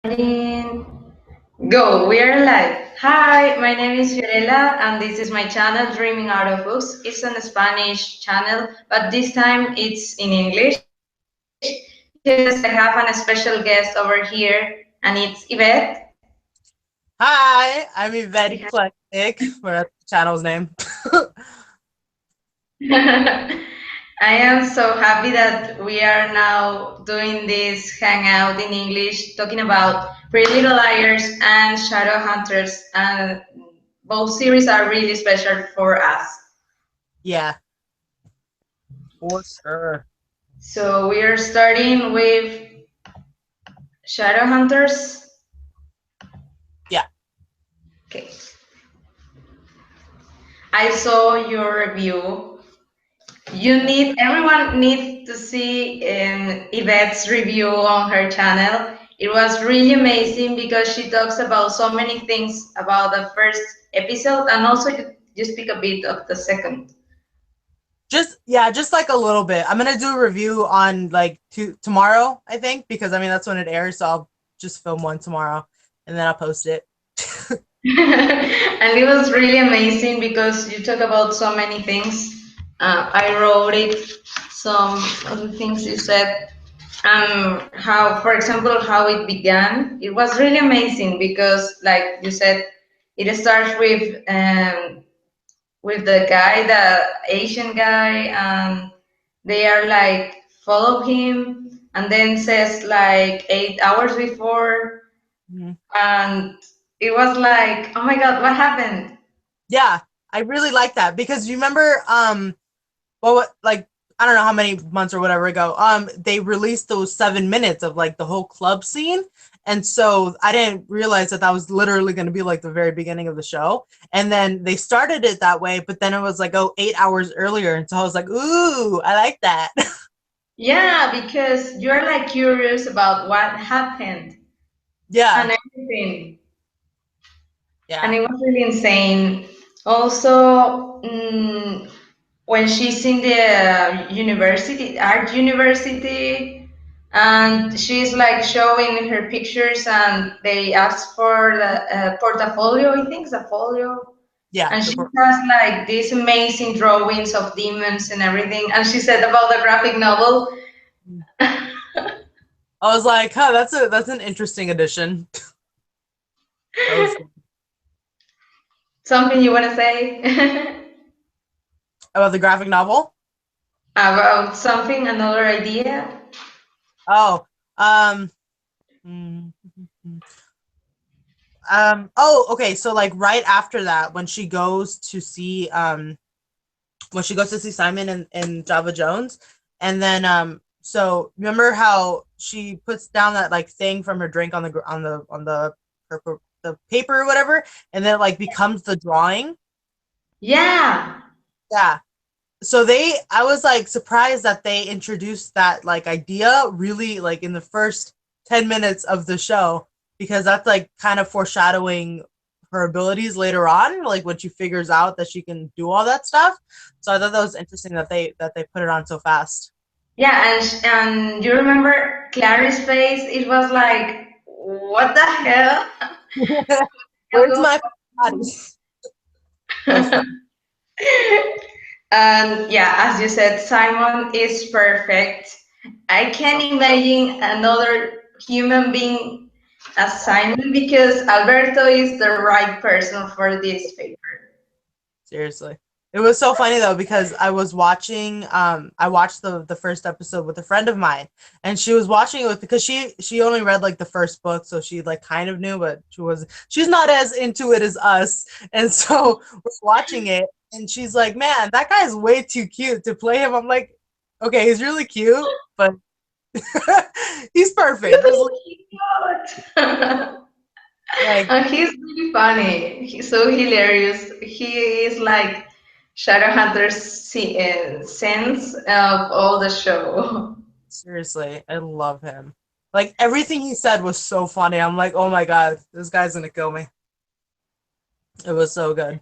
Recording. Go, we are live. Hi, my name is Fiorella and this is my channel Dreaming Out of Books. It's a Spanish channel, but this time it's in English because I have a special guest over here and it's Yvette. Hi, I'm Yvette Eclectic, for that's the channel's name. I am so happy that we are now doing this hangout in English, talking about Pretty Little Liars and Shadowhunters, and both series are really special for us. Yeah, for sure. So we are starting with Shadowhunters. Yeah. Okay. I saw your review. Everyone needs to see Yvette's review on her channel. It was really amazing because she talks about so many things about the first episode and also you speak a bit of the second. Just like a little bit. I'm gonna do a review on like tomorrow, I think, because I mean that's when it airs, so I'll just film one tomorrow and then I'll post it. And it was really amazing because you talk about so many things. I wrote it, some of the things you said, how, for example, how it began. It was really amazing because, like you said, it starts with the guy, the Asian guy, and they are like follow him, and then says like 8 hours before, Mhm. and it was like, oh my God, what happened? Yeah, I really like that because you remember well, like I don't know how many months or whatever ago, they released those 7 minutes of like the whole club scene, and so I didn't realize that that was literally going to be like the very beginning of the show, and then they started it that way, but then it was like 8 hours earlier, and so I was like, ooh, I like that. Yeah, because you're like curious about what happened Yeah, and everything. And yeah, it was really insane. Also, when she's in the university, art university, and she's like showing her pictures, and they ask for the portfolio, I think, it's a folio. yeah. And she has like these amazing drawings of demons and everything. And she said about the graphic novel. I was like, huh, that's an interesting addition. That was Something you want to say about the graphic novel. about something, another idea? Oh, um, mm, oh, okay. So like right after that, when she goes to see Simon and Java Jones, and then so remember how she puts down that like thing from her drink on the paper or whatever, and then it like becomes the drawing. Yeah. Yeah. So I was like surprised that they introduced that like idea really like in the first 10 minutes of the show, because that's like kind of foreshadowing her abilities later on, like when she figures out that she can do all that stuff. So I thought that was interesting that they put it on so fast. Yeah, and you remember Clary's face? It was like, what the hell? Where's my body? That was fun. And yeah, as you said, Simon is perfect. I can't imagine another human being as Simon because Alberto is the right person for this paper. Seriously. It was so funny though because I watched the first episode with a friend of mine, and she was watching it with because she only read like the first book, so she like kind of knew, but she's not as into it as us. And so we're watching it, and she's like, "Man, that guy's way too cute to play him." I'm like, "Okay, he's really cute, but he's perfect." Just Really cute. like And he's really funny. He's so hilarious. He is like Shadowhunter's sense of all the show. seriously, I love him. Like everything he said was so funny. I'm like, "Oh my god, this guy's gonna kill me." It was so good.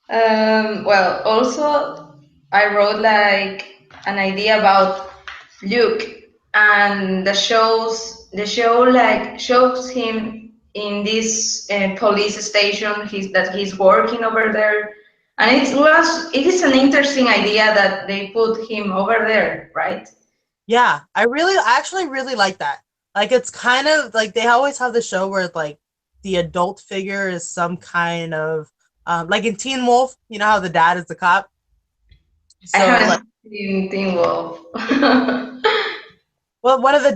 Well, also, I wrote like an idea about Luke and the show's the show like shows him in this police station that he's working over there, and it is an interesting idea that they put him over there, right? Yeah, I actually really like that. Like it's kind of like they always have the show where like the adult figure is some kind of like in Teen Wolf, you know how the dad is the cop. I So like haven't seen Teen Wolf. well one of the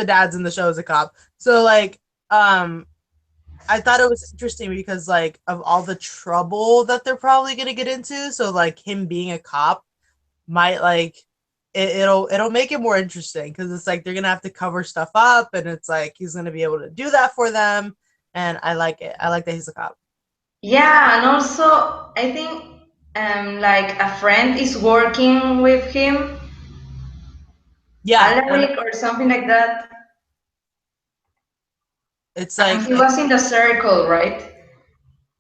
dads in the show is a cop. So like um I thought it was interesting because like of all the trouble that they're probably gonna get into, so like him being a cop might like it'll make it more interesting because it's like they're gonna have to cover stuff up and it's like he's gonna be able to do that for them and I like it. I like that he's a cop. Yeah, and also I think like a friend is working with him, Yeah, one Alaric or something like that, it's and like he was in the circle, right?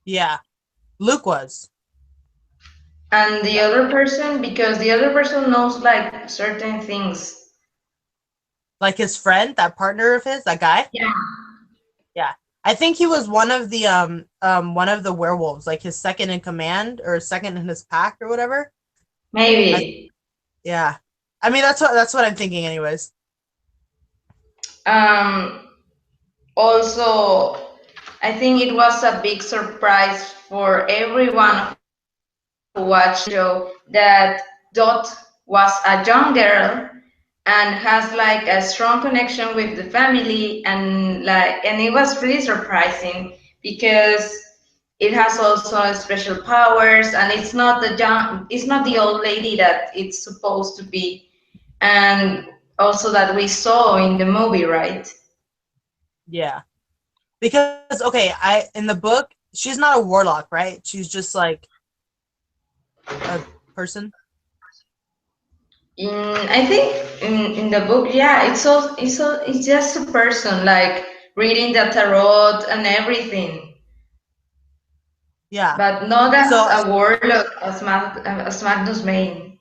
yeah, Luke was And the other person, because the other person knows like certain things. like his friend, that partner of his, that guy. Yeah, Yeah, I think he was one of the werewolves, like his second in command or second in his pack or whatever. I maybe. yeah, I mean that's what I'm thinking anyways. Um, Also, I think it was a big surprise for everyone who watched the show that Dot was a young girl and has like a strong connection with the family, and it was really surprising because it has also special powers, and it's not the old lady that it's supposed to be, and also that we saw in the movie, right? Yeah. Because okay, I in the book, she's not a warlock, right? She's just like a person. I think in the book, yeah, it's just a person like reading the tarot and everything, Yeah. but not as So a warlock as Magnus Bane.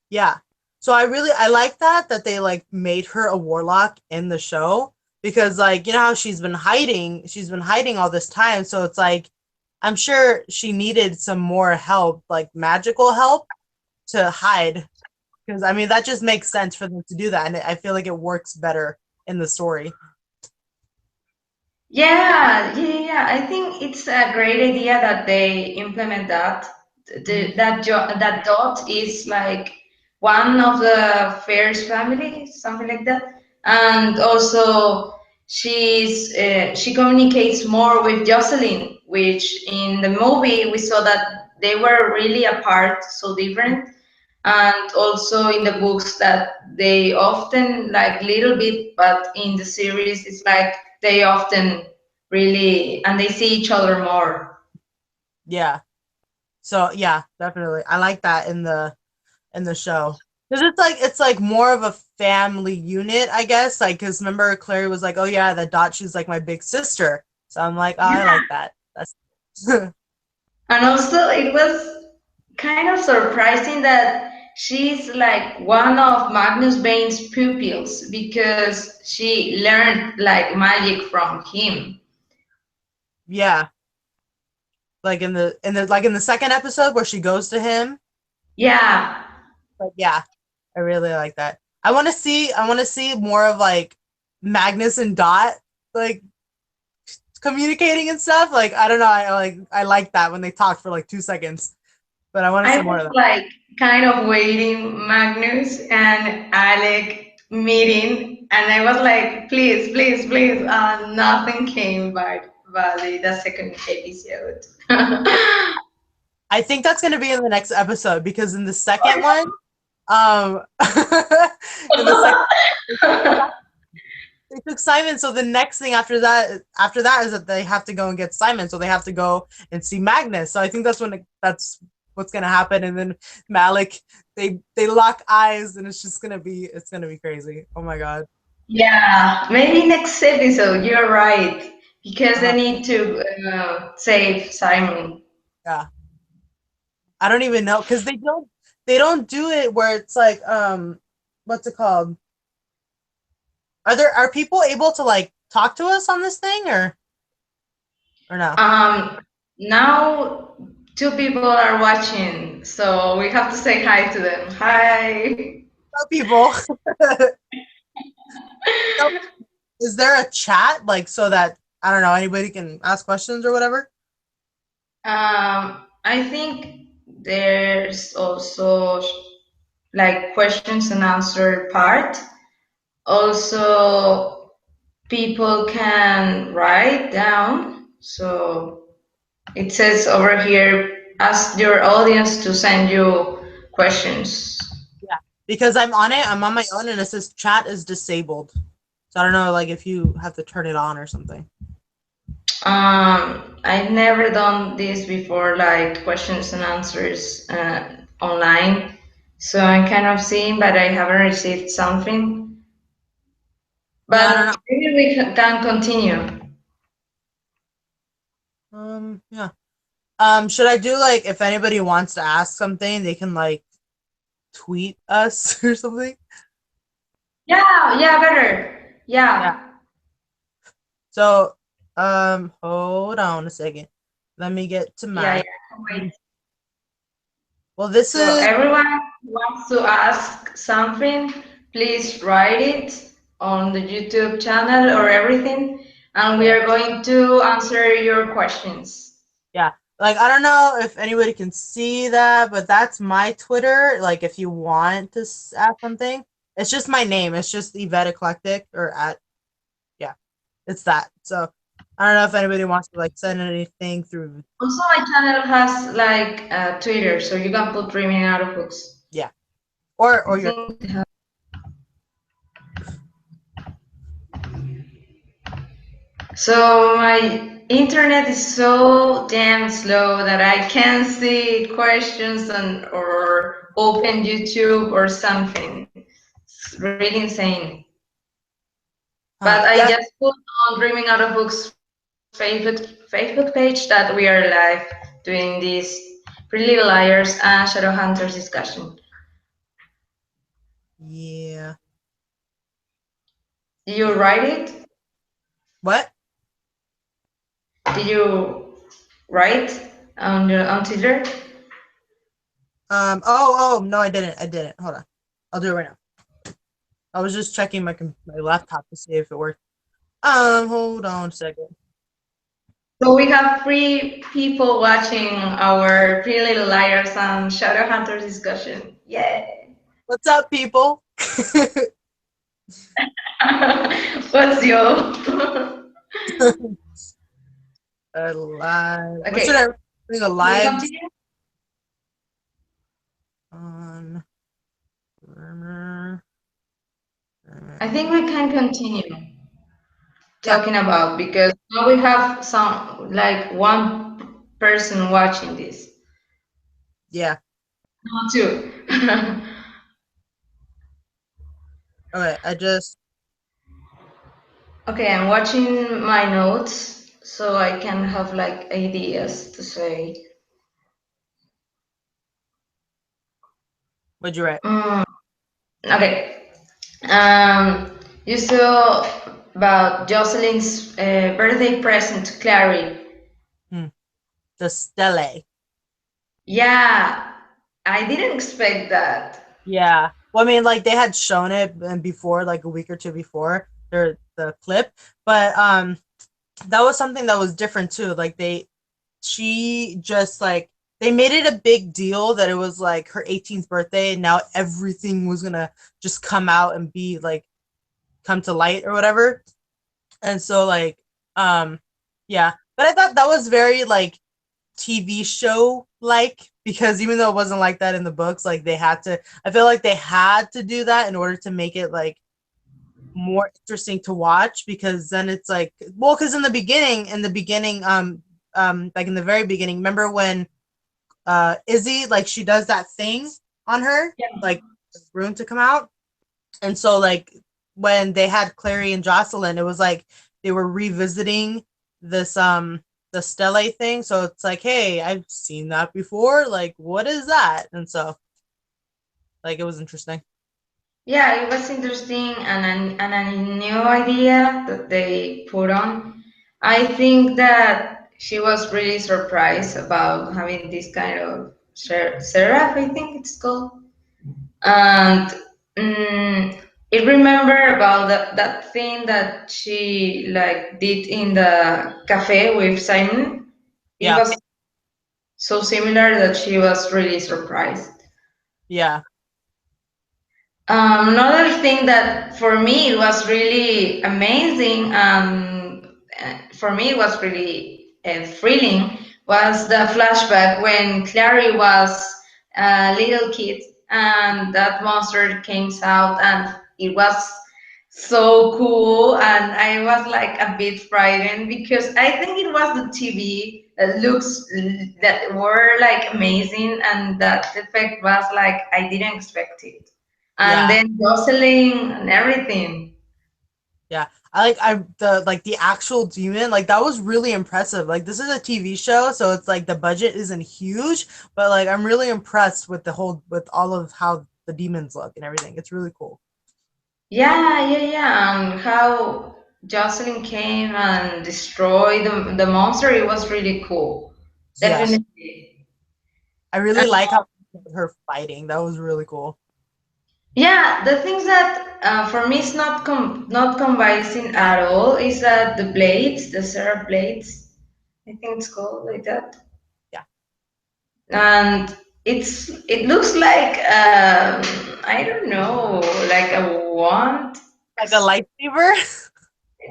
yeah. So I like that they like made her a warlock in the show because like you know how she's been hiding all this time, so it's like I'm sure she needed some more help, like magical help to hide because I mean that just makes sense for them to do that and I feel like it works better in the story. Yeah. I think it's a great idea that they implement that. Mhm. That Dot is like one of the Fair's family, something like that, and also she communicates more with Jocelyn, which in the movie we saw that they were really apart, so different, and also in the books that they often like little bit, but in the series it's like they often really and they see each other more. Yeah. So yeah, definitely. I like that in the show because it's like more of a family unit, I guess. Like, because remember Clary was like, "Oh yeah, that Dot, she's like my big sister." So I'm like, "Oh, I like that." That's And also it was kind of surprising that she's like one of Magnus Bane's pupils because she learned like magic from him. yeah, like in the second episode where she goes to him. Yeah. But yeah, I really like that. I want to see more of like Magnus and Dot like communicating and stuff. Like I don't know, I like that when they talk for like 2 seconds. But I want to I see more was of that. like kind of waiting Magnus and Alec meeting, and I was like, please, nothing came by the second episode. I I think that's going to be in the next episode because in the second one, um, in the second they took Simon. So the next thing after that is that they have to go and get Simon. So they have to go and see Magnus. So I think that's what's going to happen. And then Malik, they lock eyes, and it's gonna be crazy. Oh my god. Yeah, maybe next episode. You're right, because I Uh, need to save Simon. yeah, I don't even know because they don't do it where it's like what's it called? Are people able to like talk to us on this thing or no? Um, Now two people are watching, so we have to say hi to them. Hi. No people. No, is there a chat like so that I don't know anybody can ask questions or whatever? I think there's also like questions and answer part. Also, people can write down. So it says over here, ask your audience to send you questions. Yeah, because I'm on it. I'm on my own, and it says chat is disabled. So I don't know, like if you have to turn it on or something. I've never done this before, like questions and answers online. So I'm kind of seeing, but I haven't received something. Yeah, I don't But maybe we can continue. know. Yeah. Should I do like if anybody wants to ask something, they can like tweet us or something? Yeah, yeah, better. Yeah. Yeah, So, hold on a second. Let me get to yeah, yeah. mine. Wait. Well, this So is everyone who wants to ask something, please write it on the YouTube channel or everything, and we yeah, are going to answer your questions. yeah. Like I don't know if anybody can see that, but that's my Twitter. Like if you want to ask something, it's just my name. It's just Yvette Eclectic or at yeah, it's that. So I don't know if anybody wants to like send anything through. Also, my channel has like Twitter, so you can put Dreaming Out of Books. Yeah, I or your think they have. So my internet is so damn slow that I can't see questions or open YouTube or something. It's really insane. But I yeah, just put on Dreaming Out of Books Facebook page that we are live doing this Pretty Little Liars and Shadowhunters discussion. yeah. Did you write it? What? Did you write on Twitter? Oh, no, I didn't. I didn't. Hold on. I'll do it right now. I was just checking my laptop to see if it worked. Hold on a second. So we have three people watching our Pretty Little Liars and Shadowhunters discussion. Yeah. What's up, people? What's your? A live. What should I Okay, bring a we live continue. on? I think we can continue Yeah, talking about because now we have some like one person watching this. yeah. No, two. Okay, I just. Okay, I'm watching my notes so I can have like ideas to say. What'd you write? Mm, okay. You saw about Jocelyn's birthday present to Clary. Hmm. The stele. Yeah, I didn't expect that. Yeah. Well, I mean, like they had shown it before, like a week or two before the clip, but that was something that was different too. Like she just like they made it a big deal that it was like her 18th birthday, and now everything was gonna just come out and be like come to light or whatever. And so like um yeah, but I thought that was very like TV show like because even though it wasn't like that in the books, like they had to I feel like they had to do that in order to make it like more interesting to watch because then it's like well because in the beginning like in the very beginning remember when Izzy like she does that thing on her like the room to come out and so like when they had Clary and Jocelyn, it was like they were revisiting this the Stele thing. So it's like, hey, I've seen that before. Like, what is that? And so like it was interesting. Yeah, it was interesting and a new idea that they put on. I think that she was really surprised about having this kind of seraph, I think it's called. And it remember about that thing that she like did in the cafe with Simon. It Yeah, was so similar that she was really surprised. yeah, Another thing that for me it was really amazing, for me it was really thrilling, was the flashback when Clary was a little kid and that monster came out, and it was so cool, and I was like a bit frightened because I think it was the TV that looks that were like amazing, and that effect was like I didn't expect it, and yeah, then Jocelyn and everything. yeah. I the actual demon, like that was really impressive. Like this is a TV show, so it's like the budget isn't huge, but like I'm really impressed with with all of how the demons look and everything. It's really cool. Yeah, yeah, yeah. And how Jocelyn came and destroyed the monster, it was really cool. Yeah. Definitely. I really And like how her fighting. That was really cool. yeah, the things that for me is not convincing at all is that the blades, the syrup blades, I think it's called like that, Yeah. and it looks like I don't know, like a wand. Like a lightsaber.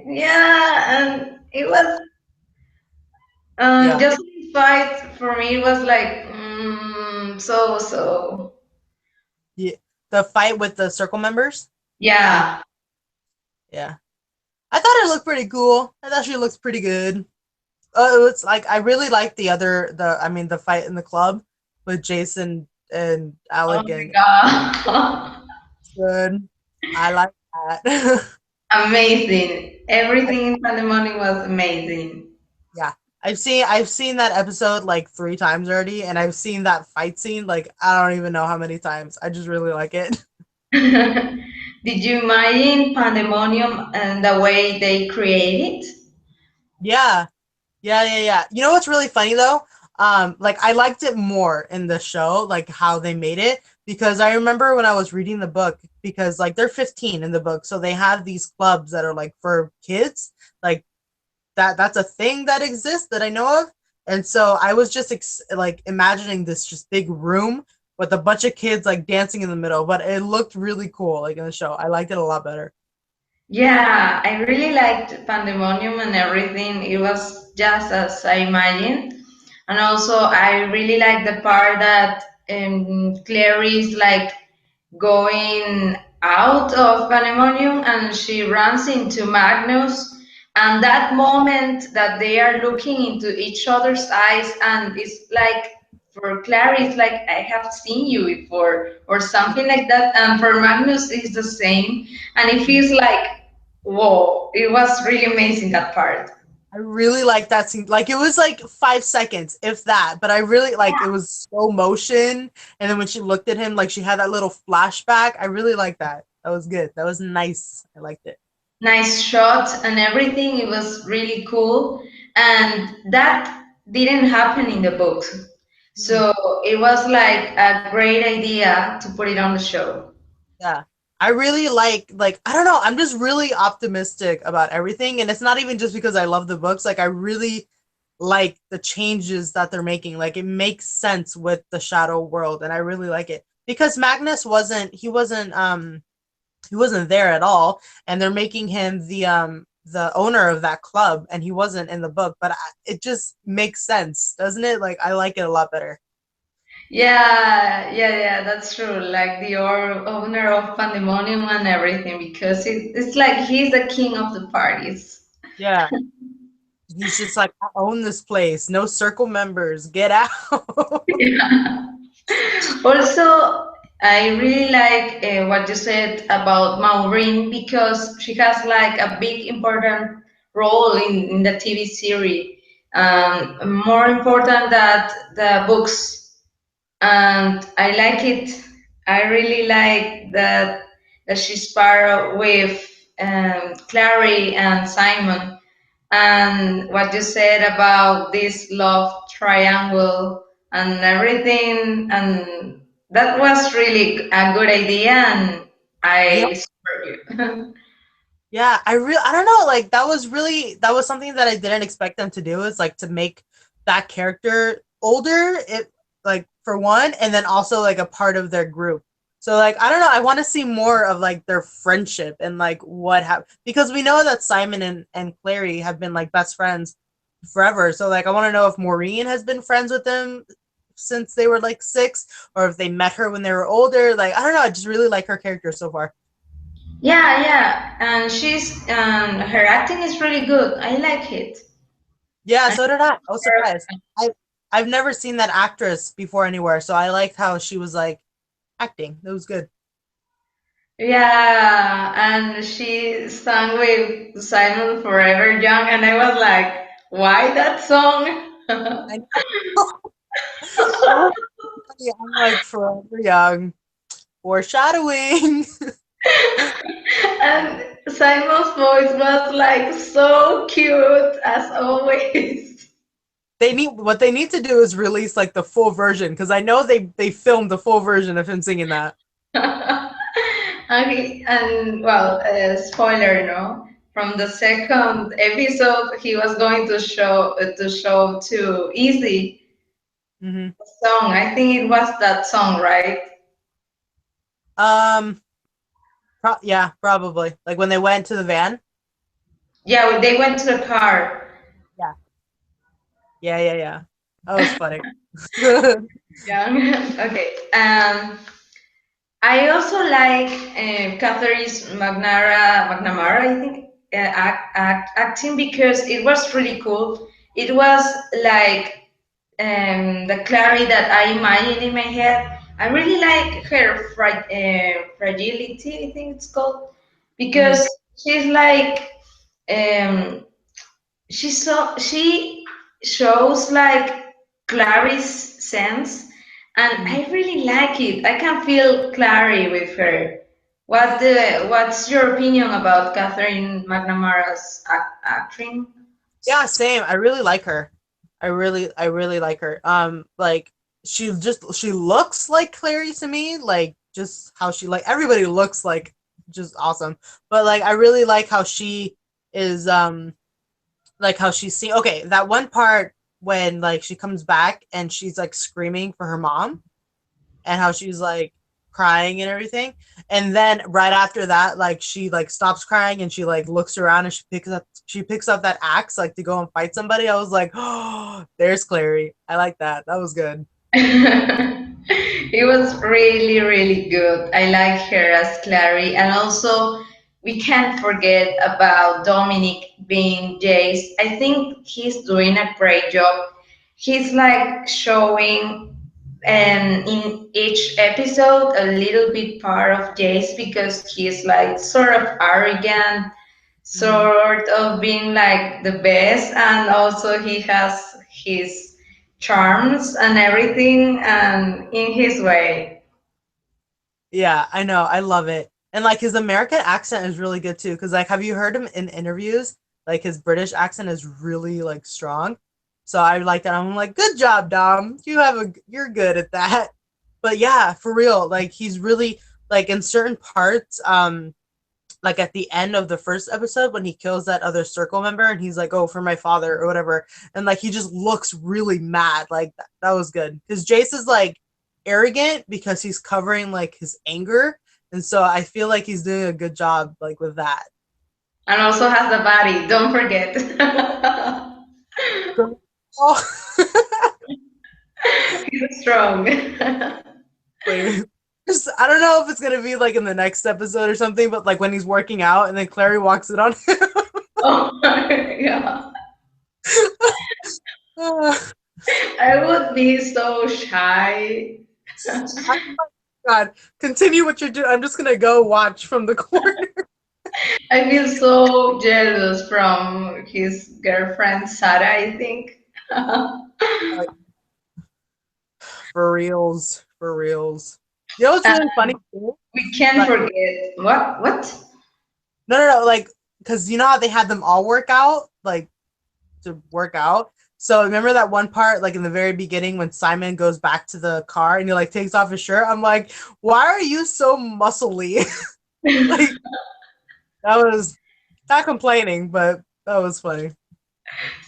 Yeah, and it was Yeah. just this fight for me was like so Yeah. The fight with the circle members. yeah. Yeah. I thought it looked pretty cool. I thought she looks pretty good. It's like I really like the fight in the club with Jason and Oh Alec my and god. good. I like that. Amazing. I, Everything in Pandemonium was amazing. yeah. I've seen that episode like 3 times already, and I've seen that fight scene like I don't even know how many times. I just really like it. Did you imagine Pandemonium and the way they create it? Yeah. Yeah, yeah, yeah. You know what's really funny though? Like I liked it more in the show, like how they made it, because I remember when I was reading the book, because like they're 15 in the book, so they have these clubs that are like for kids, like that's a thing that exists that I know of. And so I was just like imagining this just big room with a bunch of kids like dancing in the middle, but it looked really cool like in the show. I liked it a lot better. Yeah, I really liked Pandemonium and everything. It was just as I imagined. And also, I really like the part that Claire is like going out of Pandemonium and she runs into Magnus. And that moment that they are looking into each other's eyes, and it's like for Claire, it's like I have seen you before, or something like that. And for Magnus, it's the same. And it feels like, whoa, it was really amazing that part. I really like that scene. Like it was like 5 seconds, if that. But I really like it was slow motion, and then when she looked at him, like she had that little flashback. I really like that. That was good. That was nice. I liked it. Nice shot and everything. It was really cool. And that didn't happen in the books. Mm, So it was like a great idea to put it on the show. yeah. I really like I don't know. I'm just really optimistic about everything, and it's not even just because I love the books. Like I really like the changes that they're making. Like it makes sense with the Shadow World, and I really like it because Magnus wasn't there at all, and they're making him the owner of that club, and he wasn't in the book, but it just makes sense, doesn't it? Like I like it a lot better. Yeah, yeah, yeah, that's true. Like the owner of Pandemonium and everything, because it's like he's the king of the parties. Yeah, he's just like, I own this place, no circle members, get out. Also, I really like what you said about Maureen because she has like a big important role in the TV series. More important than the books, and I like it. I really like that that she's part with Clary and Simon. And what you said about this love triangle and everything, and that was really a good idea, and Yeah. I support you. Yeah, I don't know, like that was something that I didn't expect them to do, is like to make that character older, it like for one, and then also like a part of their group. So like I don't know, I want to see more of like their friendship and like what happened, because we know that Simon and Clary have been like best friends forever. So like I want to know if Maureen has been friends with them since they were like 6, or if they met her when they were older. Like I don't know, I just really like her character so far. Yeah, yeah, and she's her acting is really good. I like it. Yeah, And so did I. I was surprised. I've never seen that actress before anywhere, so I liked how she was like acting. It was good. yeah, and she sang with Simon Forever Young, and I was like, why that song? I know. That was funny. I'm like forever young. Foreshadowing. And Simon's voice was like so cute as always. They need to do is release like the full version, because I know they filmed the full version of him singing that. And well, spoiler, no. From the second episode, he was going to show to Easy Hmm. song. I think it was that song, right? Um, yeah, probably. Like when they went to the van. Yeah, they went to the car. Yeah, yeah. That was funny. Yeah. Okay. I also like Catherine's McNamara, I think, acting because it was really cool. It was like the Clary that I imagine in my head. I really like her fragility, I think it's called, Hmm. because she's like um, she shows like Clary's sense, and Hmm. I really like it. I can feel Clary with her. What's your opinion about Catherine McNamara's acting? Yeah, same. I really like her. I really like her. Like she looks like Clary to me, like just how she, like everybody looks like just awesome. But like I really like how she is, like how she's seen. Okay, that one part when like she comes back and she's like screaming for her mom, and how she's like crying and everything. And then right after that, like she like stops crying and she like looks around and she picks up that axe like to go and fight somebody. I was like, oh, there's Clary. I like that. That was good. It was really, really good. I like her as Clary. And also, we can't forget about Dominic being Jace. I think he's doing a great job. He's like showing in each episode a little bit part of Jace because he's like sort of arrogant, Mhm. sort of being like the best, and also he has his charms and everything and in his way. Yeah, I know. I love it. And like his American accent is really good too. Cause like, have you heard him in interviews? Like his British accent is really like strong. So I like that. I'm like, good job, Dom. You're good at that. But yeah, for real. Like he's really like in certain parts, like at the end of the first episode when he kills that other circle member and he's like, oh, for my father or whatever. And like he just looks really mad. Like that was good. Because Jace is like arrogant because he's covering like his anger. And so I feel like he's doing a good job like with that. And also has the body, don't forget. Girl. Oh, He's strong. like, I don't know if it's gonna be like in the next episode or something, but like when he's working out and then Clary walks it on him. Oh yeah. Oh I would be so shy. my God. Continue what you're doing. I'm just gonna go watch from the corner. I feel so jealous from his girlfriend Sarah, I think. Like, for reals. For reals. You know what's And really funny too? we can't Like, forget what? no, like, because you know how they had them all work out, like to work out. So remember that one part, like in the very beginning, when Simon goes back to the car and he like takes off his shirt. I'm like, why are you so muscly? Like that was not complaining, but that was funny.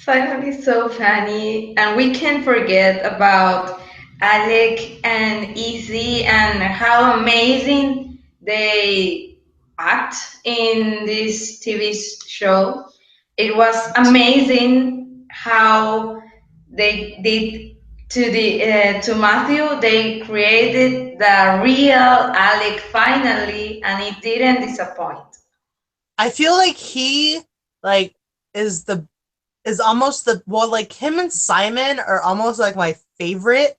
Simon is so funny, and we can't forget about Alec and Izzy and how amazing they act in this TV show. It was amazing how they did to Matthew. They created the real Alec finally, and it didn't disappoint. I feel like he like is the is almost the well, like him and Simon are almost like my favorite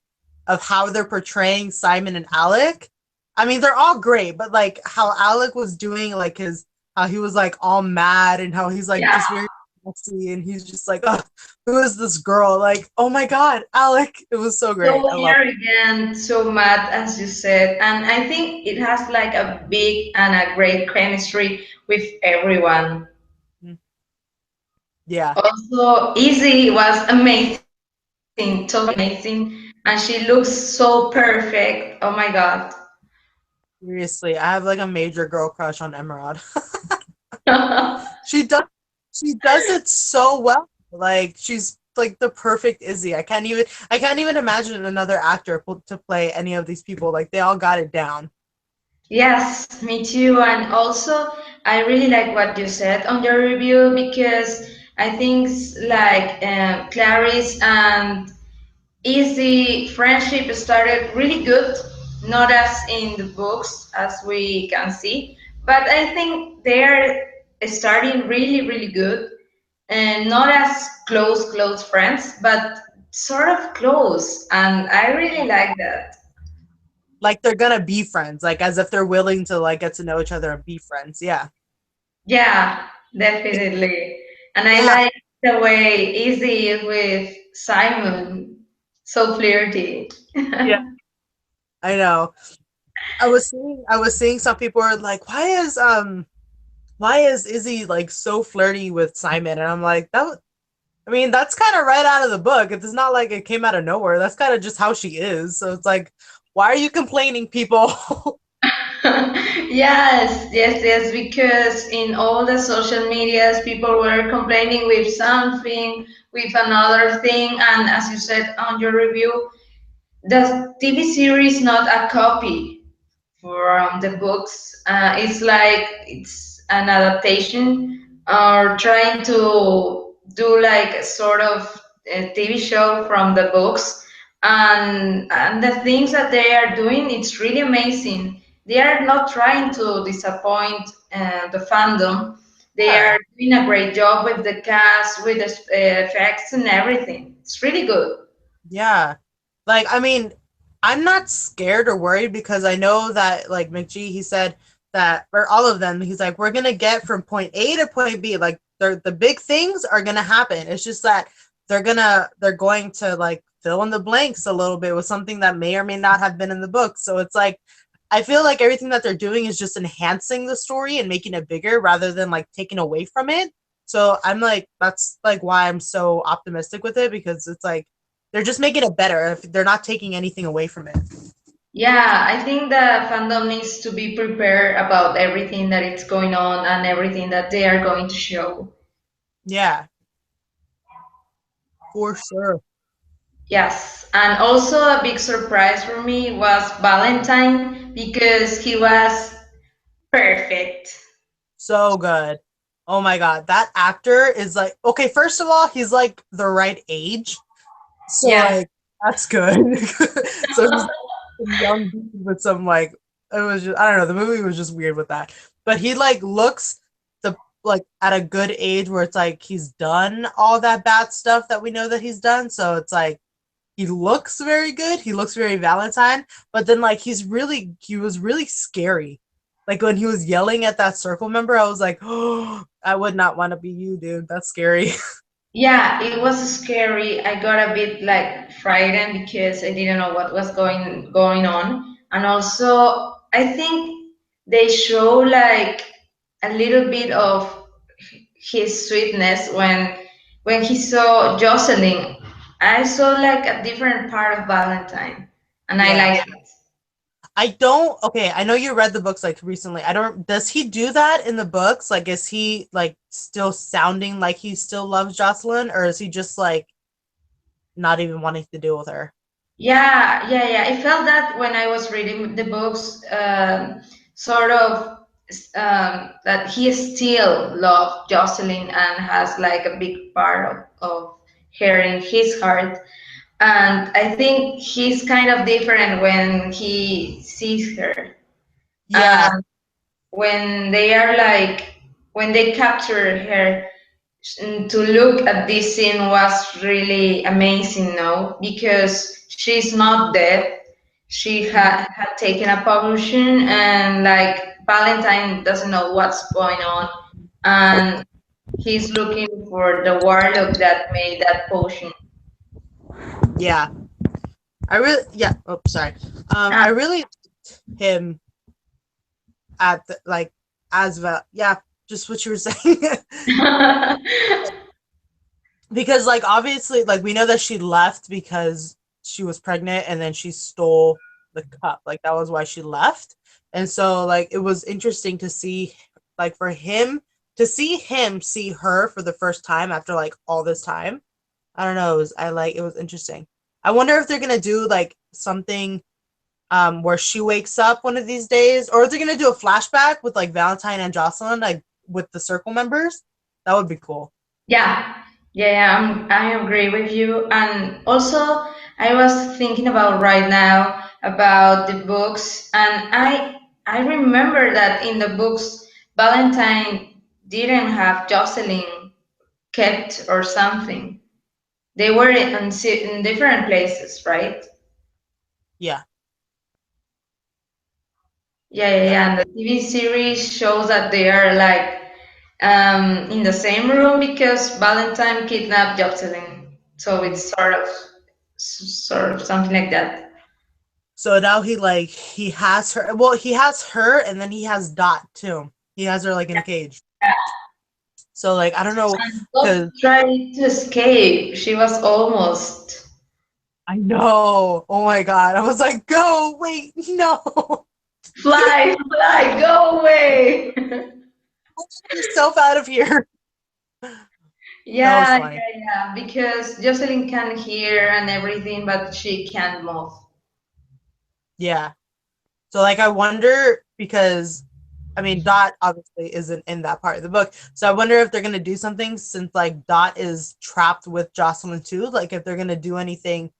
of how they're portraying Simon and Alec. I mean, they're all great, but like how Alec was doing like his how he was like all mad and how he's like Yeah. just very messy and he's just like, oh, who is this girl? Like, oh my god, Alec. It was so great. So I love arrogant, so mad, as you said. And I think it has like a big and a great chemistry with everyone. it. Yeah. Also, Izzy was amazing, totally amazing. And she looks so perfect. Oh my God. Seriously, I have like a major girl crush on Emerald. She does she does it so well. Like she's like the perfect Izzy. I can't even imagine another actor to play any of these people. Like they all got it down. Yes, me too. And also, I really like what you said on your review because I think like Clarice and easy friendship started really good, not as in the books as we can see, but I think they are starting really, really good and not as close friends, but sort of close. And I really like that. Like they're gonna be friends, like as if they're willing to like get to know each other and be friends. Yeah. Yeah, definitely. And I Yeah. like the way Izzy is with Simon, so flirty. Yeah. I know. I was seeing some people are like, why is Izzy like so flirty with Simon? And I'm like, I mean, that's kind of right out of the book. It's not like it came out of nowhere. That's kind of just how she is. So it's like, why are you complaining, people? Yes, because in all the social medias, people were complaining with something, with another thing, and as you said on your review, the TV series not a copy from the books. It's like it's an adaptation or trying to do like a sort of a TV show from the books. And the things that they are doing, it's really amazing. They are not trying to disappoint the fandom. They Yeah. are doing a great job with the cast, with the effects and everything. It's really good. Yeah. Like, I mean, I'm not scared or worried because I know that, like, McGee, he said that, or all of them, he's like, we're going to get from point A to point B. Like, the big things are going to happen. It's just that they're going to, like, fill in the blanks a little bit with something that may or may not have been in the book. So it's like, I feel like everything that they're doing is just enhancing the story and making it bigger rather than, like, taking away from it. So I'm like, that's, like, why I'm so optimistic with it because it's like, they're just making it better if they're not taking anything away from it. Yeah, I think the fandom needs to be prepared about everything that is going on and everything that they are going to show. Yeah, for sure. Yes, and also a big surprise for me was Valentine because he was perfect. So good. Oh my god, that actor is like okay, first of all, he's like the right age. So Yeah, like that's good. So he's like some young dude with some like it was just I don't know, the movie was just weird with that. But he like looks the like at a good age where it's like he's done all that bad stuff that we know that he's done. So it's like he looks very good. He looks very Valentine, but then like he was really scary. Like when he was yelling at that circle member, I was like, oh, I would not want to be you, dude. That's scary. yeah, it was scary. I got a bit like frightened because I didn't know what was going on. and also I think they show like a little bit of his sweetness when he saw Jocelyn. I saw like a different part of Valentine, and I Yeah. like it. I don't okay, I know you read the books like recently. I don't does he do that in the books? Like is he like still sounding like he still loves Jocelyn or is he just like not even wanting to deal with her? Yeah. I felt that when I was reading the books, sort of that he still loved Jocelyn and has like a big part of her in his heart. And I think he's kind of different when he sees her. Yeah. And when they are like, when they capture her, to look at this scene was really amazing, no? Because she's not dead. She Mhm. had taken a potion, and like Valentine doesn't know what's going on, and he's looking for the warlock that made that potion. Yeah. I really yeah, oh sorry. Ah. I really him at the, like as well. Yeah, just what you were saying. Because like obviously like we know that she left because she was pregnant and then she stole the cup. Like that was why she left. And so like it was interesting to see like for him to see him see her for the first time after like all this time. I don't know, it was interesting. I wonder if they're gonna do like something where she wakes up one of these days, or if they're gonna do a flashback with like Valentine and Jocelyn, like with the circle members. That would be cool. Yeah, I agree with you. And also, I was thinking about right now about the books, and I remember that in the books, Valentine didn't have Jocelyn kept or something. They were in different places, right? Yeah, yeah. Yeah. And the TV series shows that they are like in the same room because Valentine kidnapped Jocelyn. So Mhm. it's sort of something like that. So now he has her. Well, he has her, and then he has Dot too. He has her like in a cage. So like I don't know, Dot because tried to escape. She was almost I know. Oh my god, I was like, go, wait, no, fly, go away. get yourself out of here. That was funny. Yeah. Because Jocelyn can hear and everything, but she can't move. Yeah. So like I wonder because I mean Dot obviously isn't in that part of the book. So I wonder if they're gonna do something since like Dot is trapped with Jocelyn too. Like if they're gonna do anything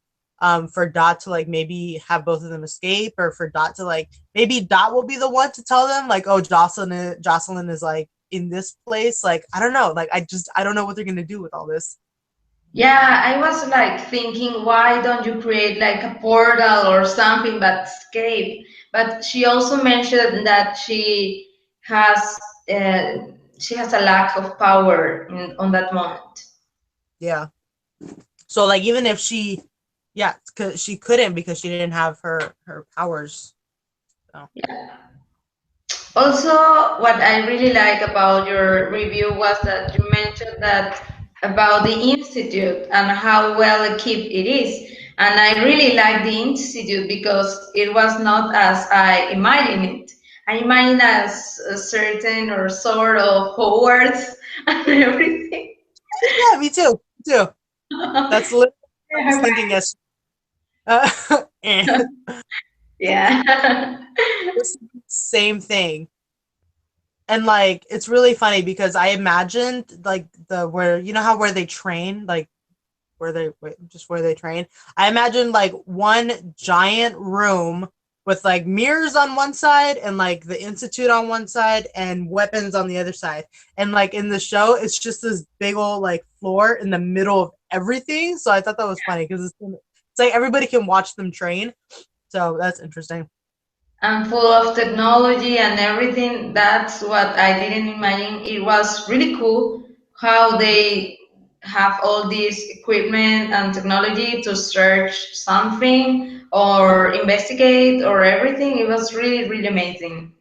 for Dot to like maybe have both of them escape or for Dot to like maybe Dot will be the one to tell them like oh Jocelyn is like in this place. Like I don't know. Like I don't know what they're gonna do with all this. Yeah, I was like thinking, why don't you create like a portal or something but escape? But she also mentioned that uh, she has a lack of power on that moment. Yeah. So like even if she yeah, cause she couldn't because she didn't have her powers. So Also, what I really like about your review was that you mentioned that about the institute and how well equipped it is. And I really like the institute because it was not as I imagined it. I imagine as a certain or sort of Hogwarts and everything. yeah, me too. Me too. That's literally what I was Yeah. thinking yesterday. Eh. Yeah. Same thing. And like it's really funny because I imagined like the where you know how where they train like just where they train. I imagined like one giant room with like mirrors on one side and like the institute on one side and weapons on the other side. And like in the show, it's just this big old like floor in the middle of everything. So I thought that was funny because it's like everybody can watch them train. So that's interesting. And full of technology and everything. That's what I didn't imagine. It was really cool how have all this equipment and technology to search something or investigate or everything. It was really, really amazing.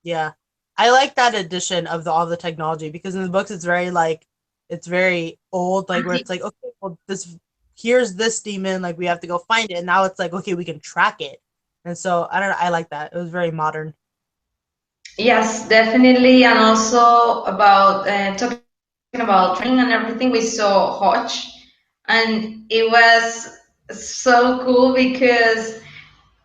Yeah. I like that addition of all the technology because in the books it's very like it's very old, like where it's like, okay, well this here's this demon, like we have to go find it. And now it's like, okay, we can track it. And so I don't know, I like that. It was very modern. Yes, definitely. And also about talking about training and everything, we saw Hodge, and it was so cool because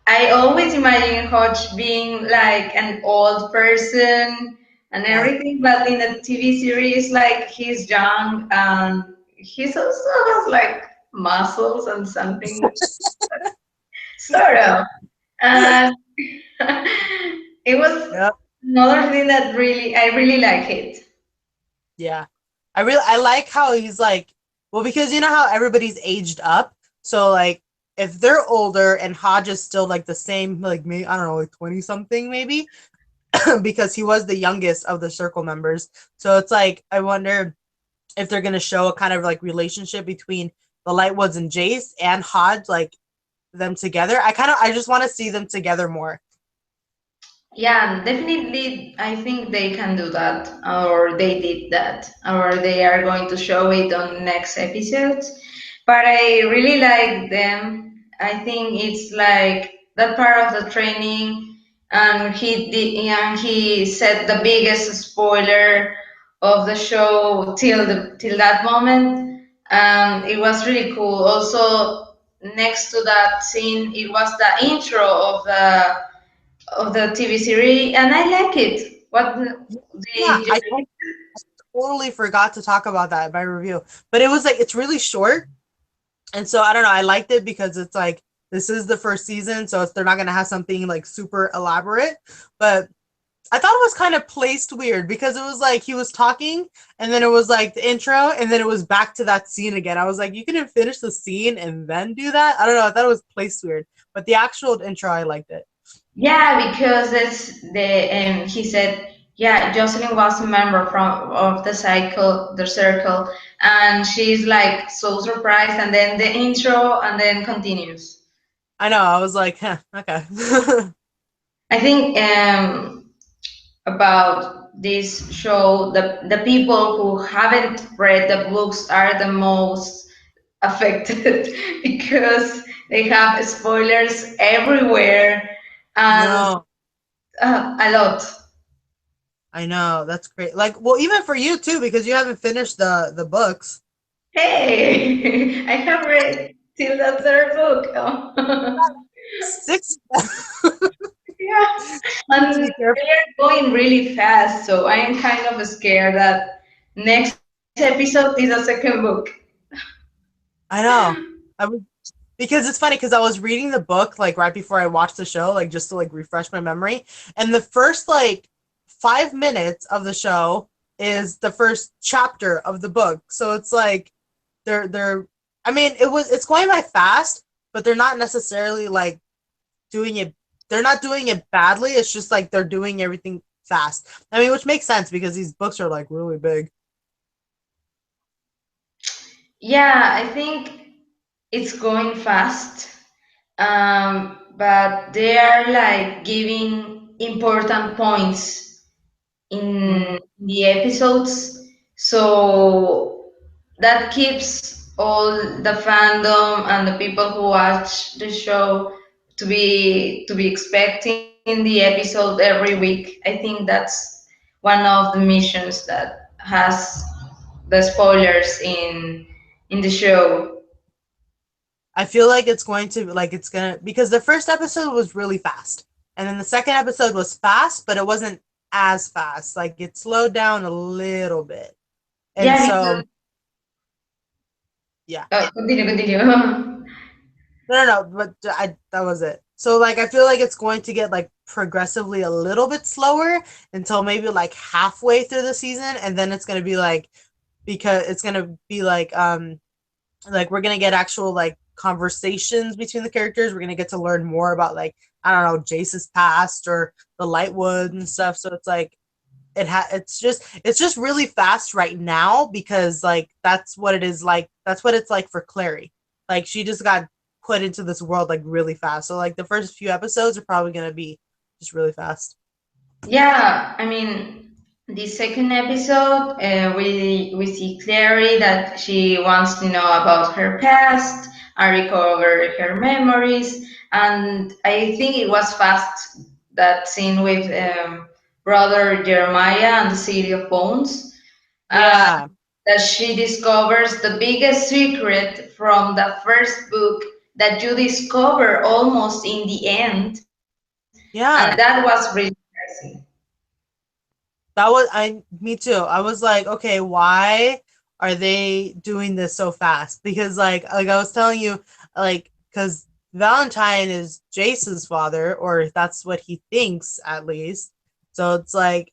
I always imagine Hodge being like an old person and Yeah. everything, but in the TV series, like he's young and he's also has like muscles and something sort of. And it was Yep. another thing that I really like it. Yeah. I like how he's like, well, because you know how everybody's aged up. So like if they're older and Hodge is still like the same, like maybe I don't know, like 20 something maybe, because he was the youngest of the circle members. So it's like I wonder if they're gonna show a kind of like relationship between the Lightwoods and Jace and Hodge, like them together. I just want to see them together more. Yeah, definitely. I think they can do that, or they did that, or they are going to show it on next episodes. But I really like them. I think it's like that part of the training, and he said the biggest spoiler of the show till that moment. It was really cool. Also, next to that scene, it was the intro of the TV series, and I like it. What Yeah, did you? I totally forgot to talk about that in my review, but it was like it's really short, and so I don't know. I liked it because it's like this is the first season, so they're not gonna have something like super elaborate, but I thought it was kind of placed weird because it was like he was talking and then it was like the intro and then it was back to that scene again. I was like, you couldn't finish the scene and then do that? I don't know. I thought it was placed weird. But the actual intro, I liked it. Yeah, because it's the he said, yeah, Jocelyn was a member from of the circle, and she's like so surprised, and then the intro, and then continues. I know. I was like, huh, okay. I think about this show, the people who haven't read the books are the most affected because they have spoilers everywhere and No, a lot. I know. That's great. Like, well, even for you too, because you haven't finished the books. Hey, I have read till the third book. Six. Yeah, To and be careful. they are going really fast, so I am kind of scared that next episode is a second book. I know. I was because it's funny because I was reading the book like right before I watched the show, like just to like refresh my memory. And the first like 5 minutes of the show is the first chapter of the book. So it's like they're I mean it's going by fast, but they're not necessarily like doing it they're not doing it badly. It's just like they're doing everything fast. I mean, which makes sense because these books are like really big. Yeah, I think it's going fast, but they are like giving important points Mm. in the episodes, so that keeps all the fandom and the people who watch the show to be expecting the episode every week. I think that's one of the missions that has the spoilers in the show. I feel like it's going to like it's gonna because the first episode was really fast, and then the second episode was fast, but it wasn't as fast. Like it slowed down a little bit, and Yeah, so because yeah, continue. no, but I that was it. So like I feel like it's going to get like progressively a little bit slower until maybe like halfway through the season, and then it's gonna be like because it's gonna be like we're gonna get actual like conversations between the characters. We're gonna get to learn more about like I don't know Jace's past or the Lightwood and stuff. So it's like it's just really fast right now because like that's what it is like. That's what it's like for Clary. Like she just got put into this world like really fast. So like the first few episodes are probably gonna be just really fast. Yeah, I mean, the second episode, we see Clary that she wants to know about her past and recover her memories, and I think it was fast that scene with brother Jeremiah and the City of Bones, uh, Yeah, that she discovers the biggest secret from the first book that you discover almost in the end, and that yeah. was really interesting. That was I me too. I was like, okay, why are they doing this so fast? Because like I was telling you, like because Valentine is Jace's father, or that's what he thinks at least. So it's like,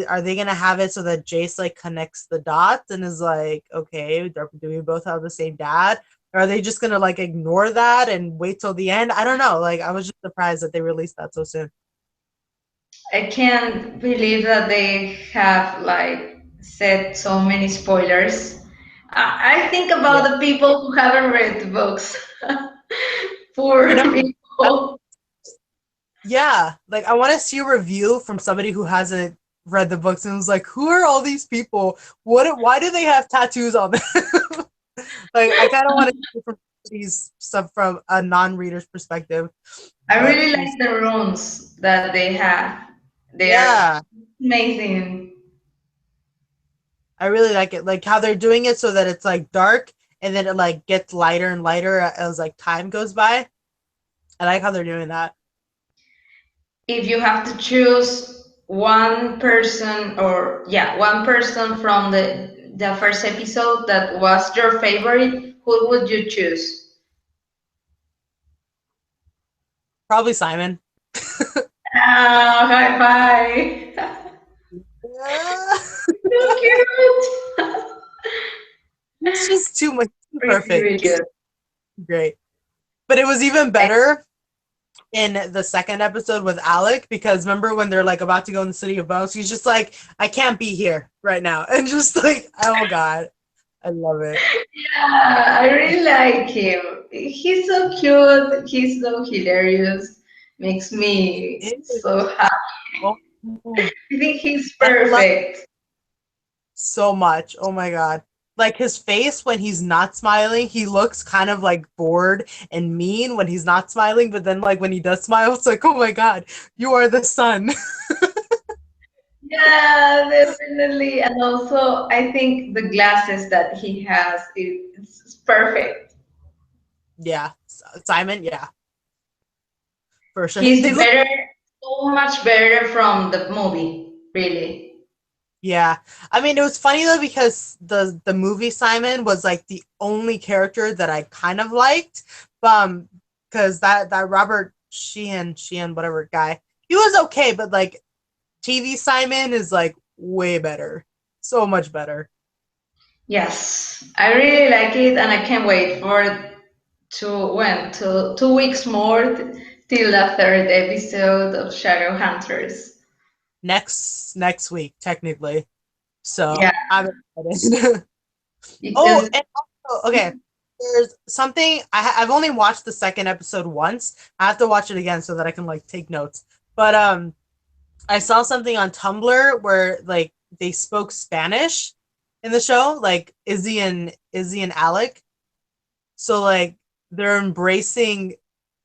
are they gonna have it so that Jace like connects the dots and is like, okay, do we both have the same dad? Or are they just gonna like ignore that and wait till the end? I don't know. Like I was just surprised that they released that so soon. I can't believe that they have like said so many spoilers. I think Yeah. about the people who haven't read the books. I Poor know. people. Yeah, like I want to see a review from somebody who hasn't read the books and was like, "Who are all these people? What? Why do they have tattoos on them?" Like, I kind of want to see from these stuff from a non-reader's perspective, I but really like the runes that they have. They are yeah, amazing. I really like it. Like how they're doing it so that it's like dark and then it like gets lighter and lighter as like time goes by. I like how they're doing that. If you have to choose one person, or yeah, one person from the first episode that was your favorite, who would you choose? Probably Simon. Ah, high five. Yeah. So cute. It's just too much, too Really, perfect. really cute. Great. But it was even I, better in the second episode with Alec because remember when they're like about to go in the city of bones, he's just like, I can't be here right now. And just like, oh God, I love it. yeah, I really like him. He's so cute. He's so hilarious. Makes me It is so happy. oh, I think he's and I love it perfect. so much. Oh my God. Like his face when he's not smiling, he looks kind of like bored and mean when he's not smiling, but then like when he does smile, it's like, oh my God, you are the sun. Yeah, definitely. And also, I think the glasses that he has is perfect. Yeah. Simon, yeah, for sure. They He's look better, so much better from the movie, really. Yeah. I mean, it was funny though because the movie Simon was like the only character that I kind of liked. Because that Robert Sheehan whatever guy, he was okay, but like TV Simon is like way better. So much better. Yes, I really like it, and I can't wait for to 2 weeks more till the third episode of Shadowhunters. Next week, technically. So Yeah, I'm excited. Oh, because and also, okay. There's something I've only watched the second episode once. I have to watch it again so that I can like take notes. But I saw something on Tumblr where like they spoke Spanish in the show, like Izzy and Alec. So like they're embracing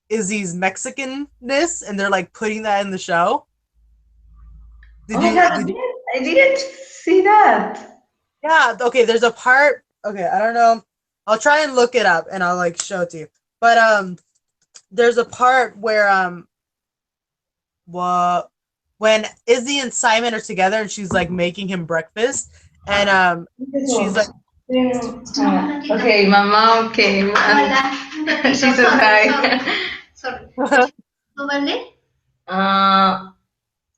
Izzy's Mexicanness and they're like putting that in the show. oh Did my you god, did you I didn't see that. Yeah, okay, there's a part okay, I don't know. I'll try and look it up and I'll like show it to you. But there's a part where what when Izzy and Simon are together and she's like making him breakfast and she's like Okay, my mom came and she said hi. Sorry. ¿No vale?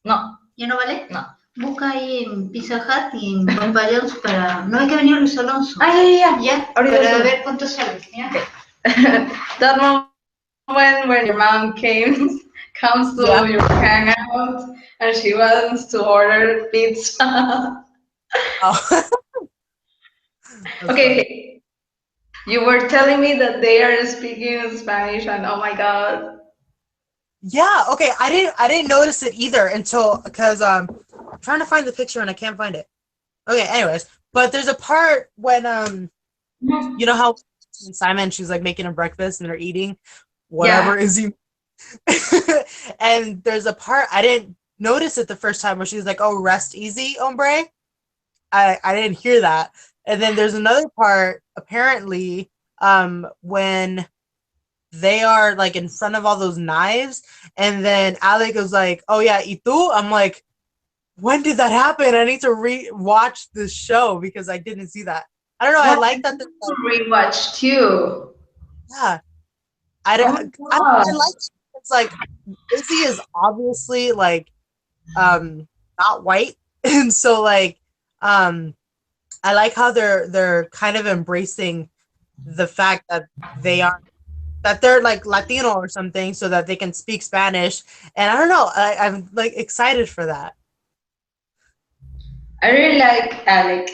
No. ¿Ya no vale? No. Busca ahí en Pizza Hut y en Papa John's para... No hay que venir Luis Alonso. Ah, ya. Ahorita para ver cuánto sale. ¿Ya? Okay. That moment when your mom came comes Yeah. to your hangout and she wants to order pizza. Oh, that's Okay, funny. okay. You were telling me that they are speaking Spanish, and oh my god. Yeah, okay. I didn't notice it either until because I'm trying to find the picture and I can't find it. Okay, anyways, but there's a part when you know how Simon she's like making a breakfast and they're eating Yeah. whatever is he and there's a part I didn't notice it the first time where she's like, "Oh, rest easy, hombre." I didn't hear that. And then there's another part apparently when they are like in front of all those knives and then Alec was like, "Oh yeah, y tú?" I'm like, "When did that happen? I need to re-watch this show because I didn't see that." I don't know. Yeah, I I like that. need to rewatch too. Yeah, I Oh don't. my I god. like it's like Izzy is obviously like not white, and so like um I like how they're kind of embracing the fact that they are that they're like Latino or something, so that they can speak Spanish. And I don't know. I'm like excited for that I really like Alec.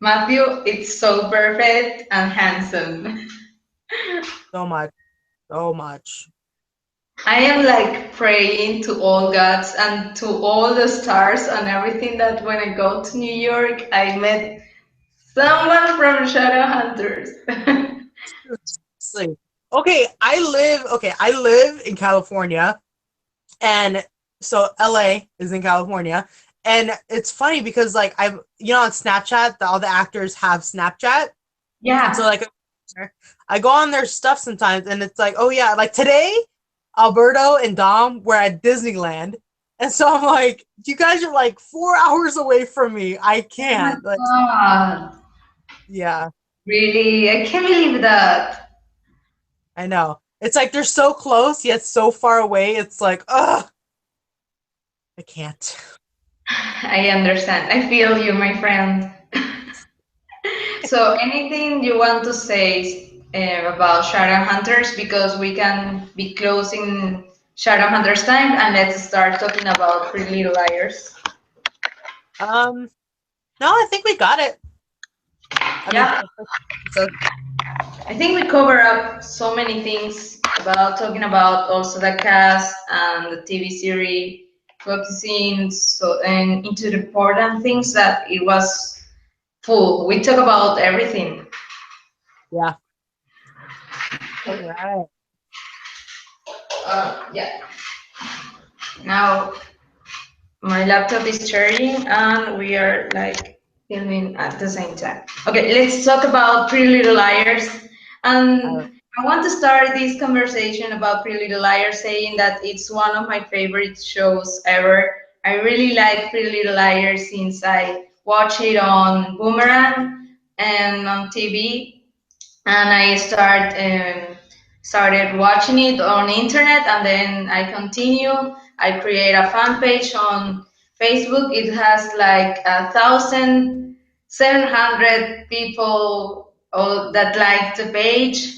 Matthew, it's so perfect and handsome. so much, so much. I am like praying to all gods and to all the stars and everything that when I go to New York, I met someone from Shadowhunters. Seriously. Okay, I live in California, and so LA is in California. And it's funny because like I'm on Snapchat, all the actors have Snapchat. And so Yeah. like I go on their stuff sometimes and it's like, oh yeah, like today, Alberto and Dom were at Disneyland. And so I'm like, you guys are like 4 hours away from me. I Oh my can't. Like, god. yeah, Really? I can't believe that. I know. It's like they're so close yet so far away. It's like, ugh, I can't. I understand. I feel you, my friend. So, anything you want to say about Shadowhunters? Because we can be closing Shadowhunters time and let's start talking about Pretty Little Liars. Um, no, I think we got it. I mean, for Yeah, the first episode. I think we cover up so many things about talking about also the cast and the TV series, focusing so and into the important things that it was full. We talk about everything. Yeah. All right. Yeah. Now my laptop is charging and we are like filming at the same time. Okay, let's talk about Pretty Little Liars. All right. And I want to start this conversation about Pretty Little Liars saying that it's one of my favorite shows ever. I really like Pretty Little Liars since I watched it on Boomerang and on TV and I started watching it on internet, and then I continue. I create a fan page on Facebook. It has like 1,700 people that like the page.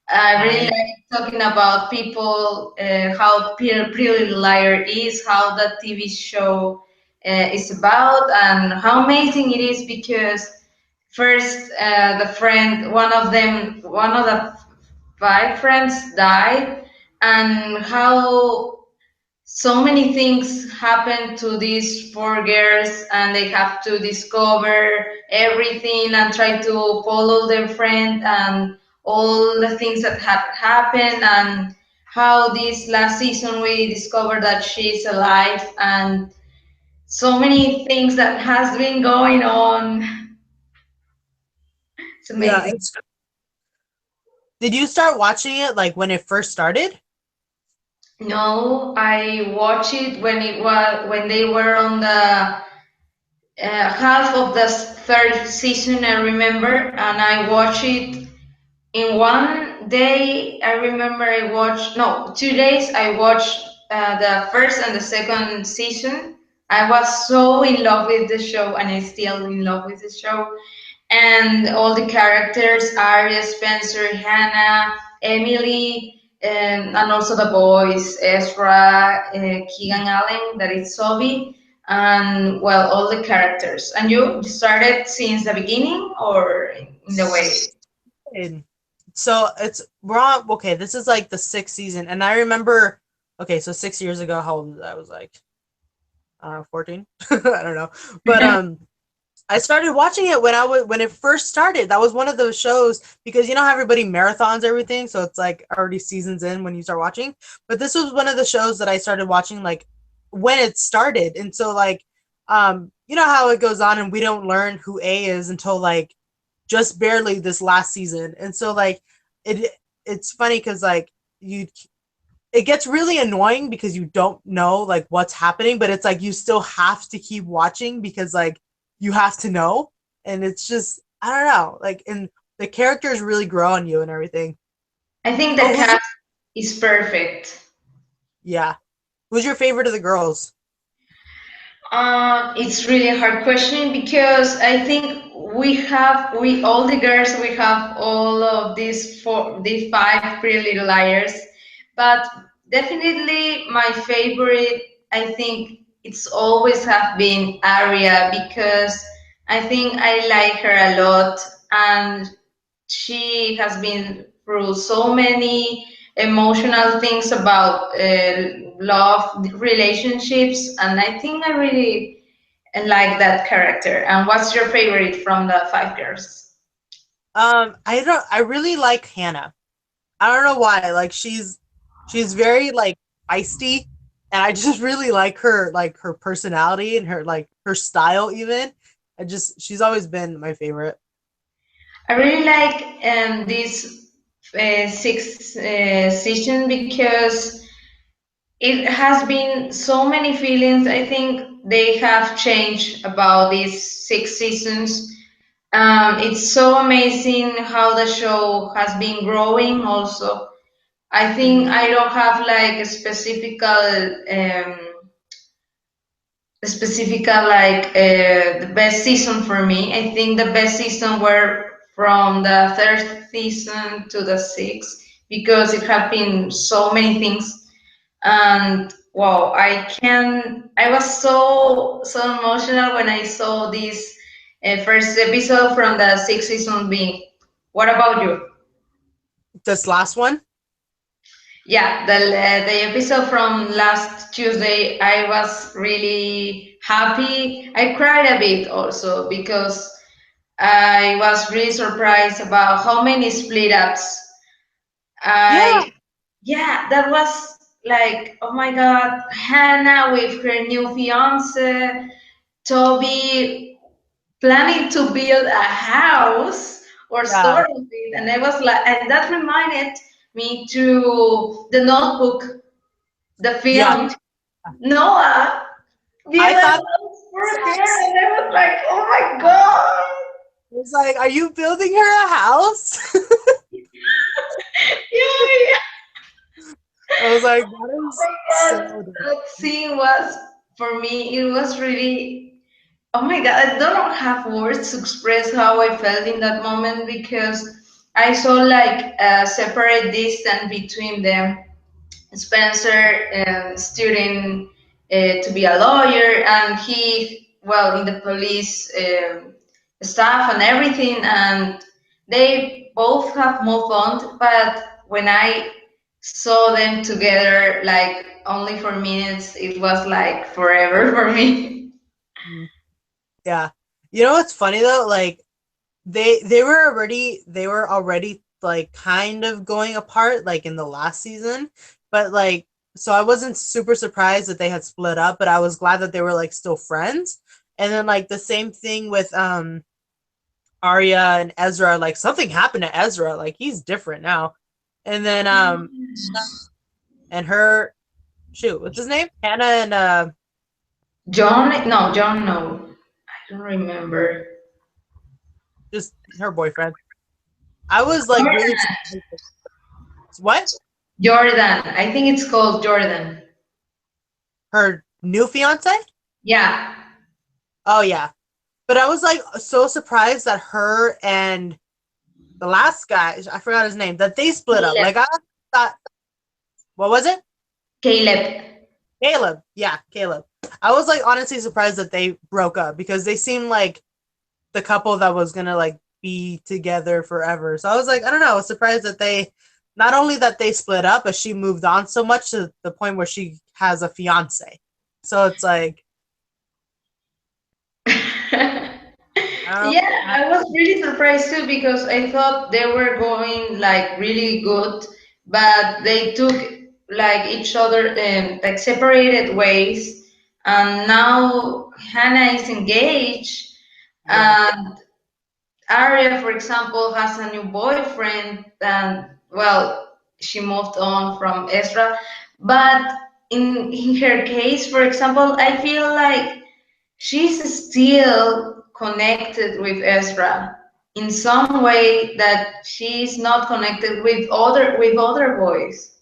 I really Nice. like talking about people, how Pretty Little Liar is, how that TV show is about, and how amazing it is because first, the friend, one of the five friends died, and how so many things happen to these four girls, and they have to discover everything and try to follow their friend and all the things that have happened, and how this last season we discovered that she's alive, and so many things that has been going on. It's Yeah. amazing. Did you start watching it like when it first started? No, I watched it when they were on the half of the third season. I remember, and I watched it in one day. I remember I watched 2 days. I watched the first and the second season. I was so in love with the show, and I'm still in love with the show. And all the characters: Arya, Spencer, Hannah, Emily. and also the boys, Ezra, Keegan Allen, that is Sobi, and well, all the characters. And you started since the beginning or in the way? And so it's we're on okay, this is like the sixth season, and I remember okay, so 6 years ago, how old was I? I was like 14. I don't know. But I started watching it when it first started. That was one of those shows because you know how everybody marathons everything, so it's like already seasons in when you start watching. But this was one of the shows that I started watching like when it started, and so like you know how it goes on, and we don't learn who A is until like just barely this last season, and so like it it's funny because like you it gets really annoying because you don't know like what's happening, but it's like you still have to keep watching because like you have to know. And it's just I don't know, like and the characters really grow on you and everything. I think the Oh, who's your cast is perfect. yeah. Who's your favorite of the girls? It's really a hard question because I think we all the girls we have all of these five Pretty Little Liars, but definitely my favorite. I think it's always have been Aria because I think I like her a lot, and she has been through so many emotional things about love relationships, and I think I really like that character. And what's your favorite from the five girls? I really like Hannah. I don't know why. Like she's very like feisty, and I just really like her personality and her like her style even. I just she's always been my favorite. I really like this sixth season because it has been so many feelings. I think they have changed about these 6 seasons. It's so amazing how the show has been growing also. I think Mhm. I don't have like the best season for me. I think the best season were from the third season to the sixth because it had been so many things. And wow, I was so emotional when I saw this first episode from the sixth season being. What about you? This last one? Yeah, the episode from last Tuesday, I was really happy. I cried a bit also because I was really surprised about how many split ups. Yeah, I Yeah, that was like, oh my God, Hannah with her new fiance, Toby planning to build a house or yeah, store of it, and I was like, and that reminded me to the Notebook, the yeah. film. Noah built I a thought house for her, and I was like, oh my God. it was like, are you building her a house? Yeah, yeah. I was like, that Oh is my so God. dope. That scene was, for me, it was really, oh my God. I don't have words to express how I felt in that moment because I saw like a separate distance between them. Spencer studying to be a lawyer, and he, well, in the police staff and everything, and they both have moved on. But when I saw them together, like only for minutes, it was like forever for me. Mhm. Yeah. You know what's funny though? Like they were already like kind of going apart like in the last season, but like so I wasn't super surprised that they had split up, but I was glad that they were like still friends. And then like the same thing with Arya and Ezra, like something happened to Ezra, like he's different now. And then and her shoot, what's his name? Hannah and John, no, John, no, I don't remember. just her boyfriend. I was like really surprised. What? Jordan, I think it's called Jordan. Her new fiance? Yeah. Oh yeah. But I was like so surprised that her and the last guy, I forgot his name, that they split up. Like I thought What was it? Caleb. Caleb. Yeah, Caleb. I was like honestly surprised that they broke up because they seemed like the couple that was gonna like be together forever. So I was like, I don't know, I was surprised that they not only that they split up, but she moved on so much to the point where she has a fiance. So it's like, I Yeah, don't I was really surprised too because I thought they were going like really good, but they took like each other like separated ways, and now Hannah is engaged, yeah. and Arya, for example, has a new boyfriend, and well, she moved on from Ezra, but in her case, for example, I feel like she's still connected with Ezra in some way that she's not connected with other boys.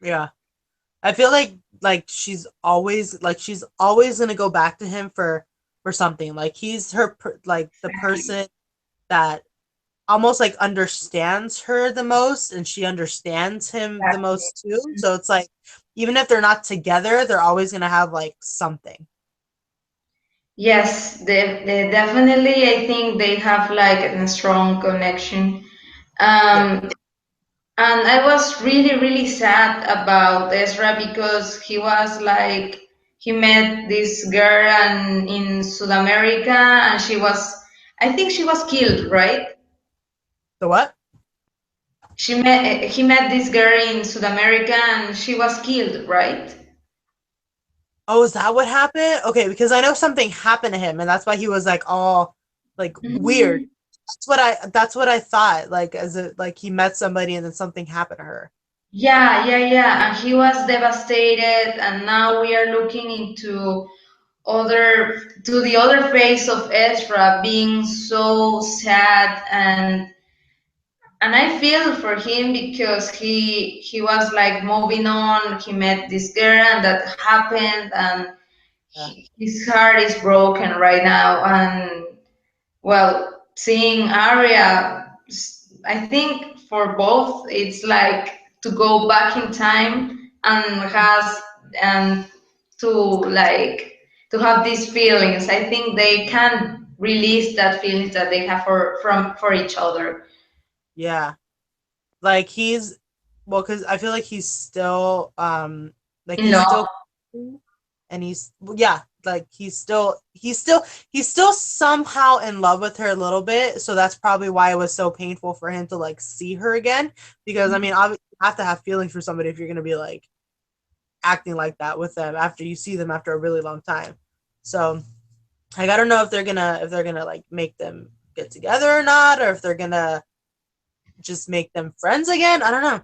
Yeah. I feel like she's always gonna go back to him for something. Like he's like the Exactly. person that almost like understands her the most and she understands him the Exactly. most too. So it's like even if they're not together, they're always gonna have like something. Yes, they definitely. I think they have like a strong connection. Yeah. Um, and I was really, really sad about Ezra because he was like he met this girl in South America, and I think she was killed, right? The what? He met this girl in South America and she was killed, right? Oh, is that what happened? Okay, because I know something happened to him and that's why he was like all like weird. Mhm. That's what I thought. Like as it like he met somebody and then something happened to her. Yeah, yeah, yeah. And he was devastated, and now we are looking to the other face of Ezra being so sad, and I feel for him because he was like moving on. He met this girl and that happened, and Yeah. his heart is broken right now. And well, seeing Arya, I think for both, it's like to go back in time and to like to have these feelings. I think they can release that feelings that they have for each other. Yeah. Like he's well, because I feel like he's still like In he's love. still and he's yeah, like he's still somehow in love with her a little bit. So that's probably why it was so painful for him to like see her again. Because I mean, obviously you have to have feelings for somebody if you're gonna be like acting like that with them after you see them after a really long time. So like I don't know if they're gonna like make them get together or not, or if they're gonna just make them friends again. I don't know.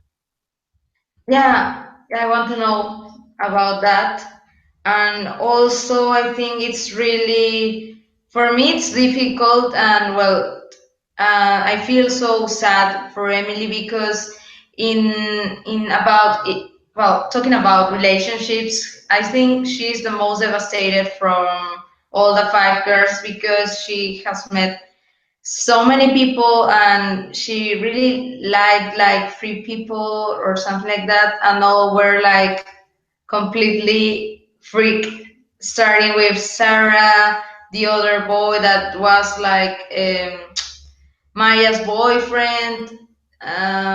Yeah, I want to know about that. And also, I think it's really, for me, it's difficult. And well, I feel so sad for Emily because in about it, well, talking about relationships, I think she's the most devastated from all the five girls because she has met so many people and she really liked like three people or something like that, and all were like completely freak, starting with Sarah, the other boy that was like Maya's boyfriend.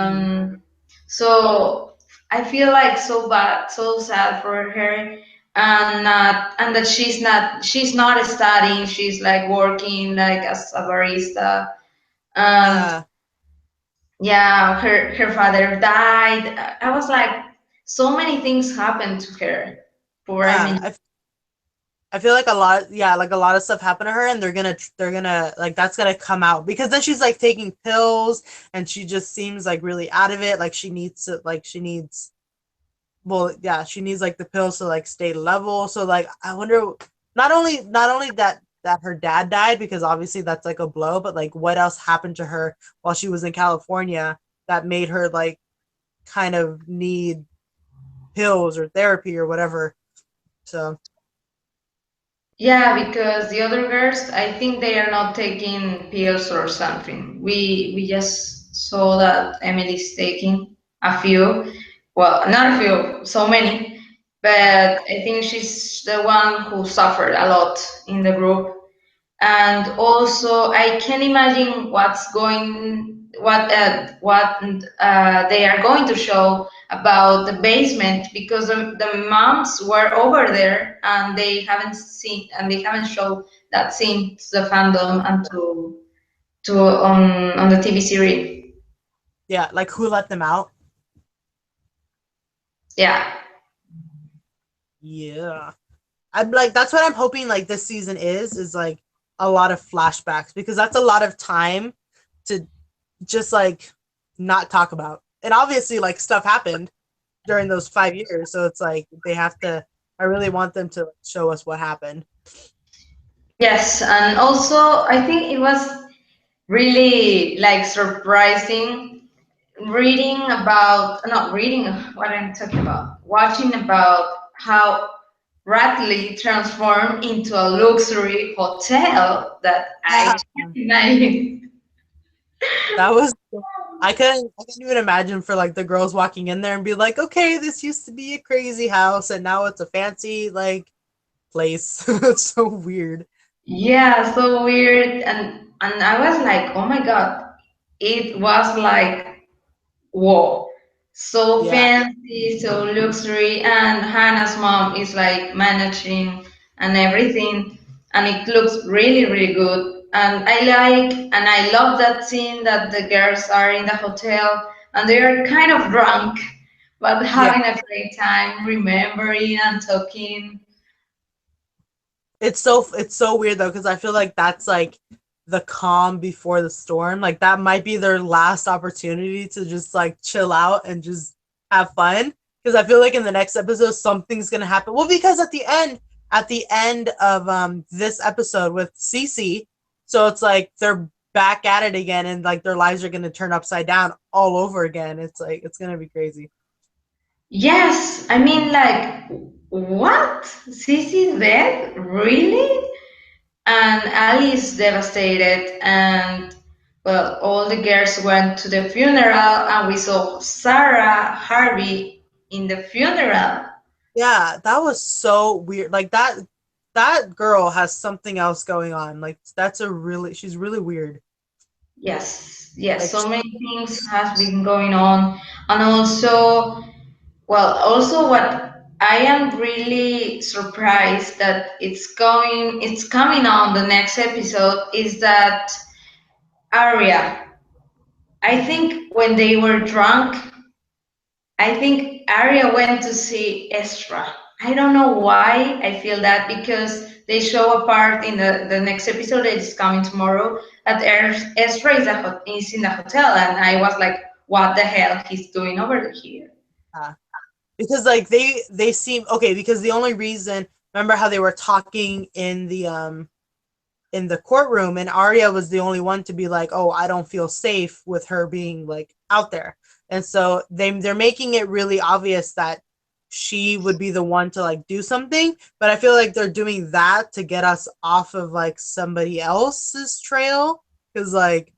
Mhm. So I feel like so bad, so sad for her, and that she's not studying. She's like working like as a barista, and Yeah, yeah, her father died. I was like, so many things happened to her. Poor yeah. Emily. I feel like a lot, yeah, like a lot of stuff happened to her, and they're gonna like that's gonna come out because then she's like taking pills, and she just seems like really out of it. Like she needs, well, yeah, she needs like the pills to like stay level. So like, I wonder, not only that her dad died because obviously that's like a blow, but like what else happened to her while she was in California that made her like kind of need pills or therapy or whatever. So Yeah, because the other girls, I think they are not taking pills or something. We just saw that Emily's taking a few. well, not a few, so many, but I think she's the one who suffered a lot in the group. And also, I can imagine what they are going to show about the basement, because the moms were over there and they haven't shown that scene to the fandom and to on the TV series. Yeah, like who let them out? Yeah. Yeah. I'm like that's what I'm hoping like this season is like a lot of flashbacks because that's a lot of time to just like not talk about. And obviously like stuff happened during those 5 years, so it's like they have to. I really want them to show us what happened. Yes, and also I think it was really like surprising reading about not reading what I'm talking about, watching about how Radley transformed into a luxury hotel that I Yeah, can't imagine. that was. I couldn't even imagine for like the girls walking in there and be like, okay, this used to be a crazy house and now it's a fancy like place. It's so weird. Yeah, so weird, and I was like, oh my God, it was like whoa, so Yeah, fancy, so luxury, and Hannah's mom is like managing and everything, and it looks really, really good. And I love that scene that the girls are in the hotel and they are kind of drunk, but yeah. having a great time, remembering and talking. It's so weird though because I feel like that's like the calm before the storm. Like that might be their last opportunity to just like chill out and just have fun. Because I feel like in the next episode something's gonna happen. Well, because at the end of this episode with Cece, so it's like they're back at it again and like their lives are gonna turn upside down all over again. It's like it's gonna be crazy. Yes, I mean, like, what? Sissy's dead? Really? And Ali is devastated, and well, all the girls went to the funeral, and we saw Sarah Harvey in the funeral. Yeah, that was so weird. Like that girl has something else going on. Like that's a really she's really weird. Yes, yes, Like so many things has been going on, and also, well, also what I am really surprised that it's coming on the next episode is that Arya. I think when they were drunk, I think Arya went to see Ezra. I don't know why I feel that, because they show a part in the next episode that is coming tomorrow that Ezra is in the hotel, and I was like, what the hell he's doing over here? uh, because like they seem okay because the only reason remember how they were talking in the courtroom and Arya was the only one to be like, "Oh, I don't feel safe with her being like out there." And so they're making it really obvious that she would be the one to like do something, but I feel like they're doing that to get us off of like somebody else's trail cuz like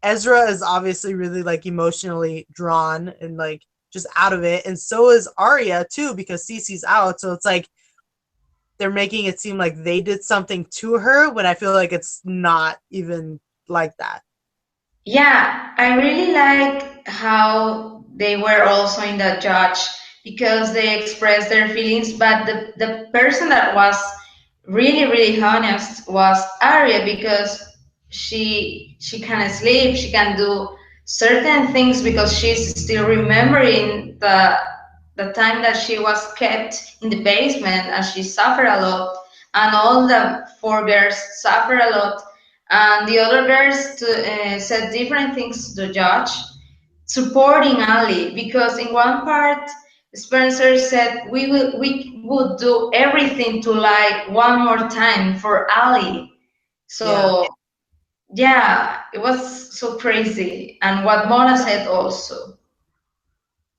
Ezra is obviously really like emotionally drawn and like just out of it and so is Arya too because Cece's out, so it's like they're making it seem like they did something to her when I feel like it's not even like that. Yeah, I really like how they were also in the judge, because they expressed their feelings, but the person that was really, really honest was Arya, because she can sleep, she can do certain things because she's still remembering the time that she was kept in the basement and she suffered a lot, and all the four girls suffer a lot, and the other girls said different things to the judge, supporting Ali, because in one part Spencer said we would do everything to lie one more time for Ali. Yeah. So yeah, it was so crazy, and what Mona said also.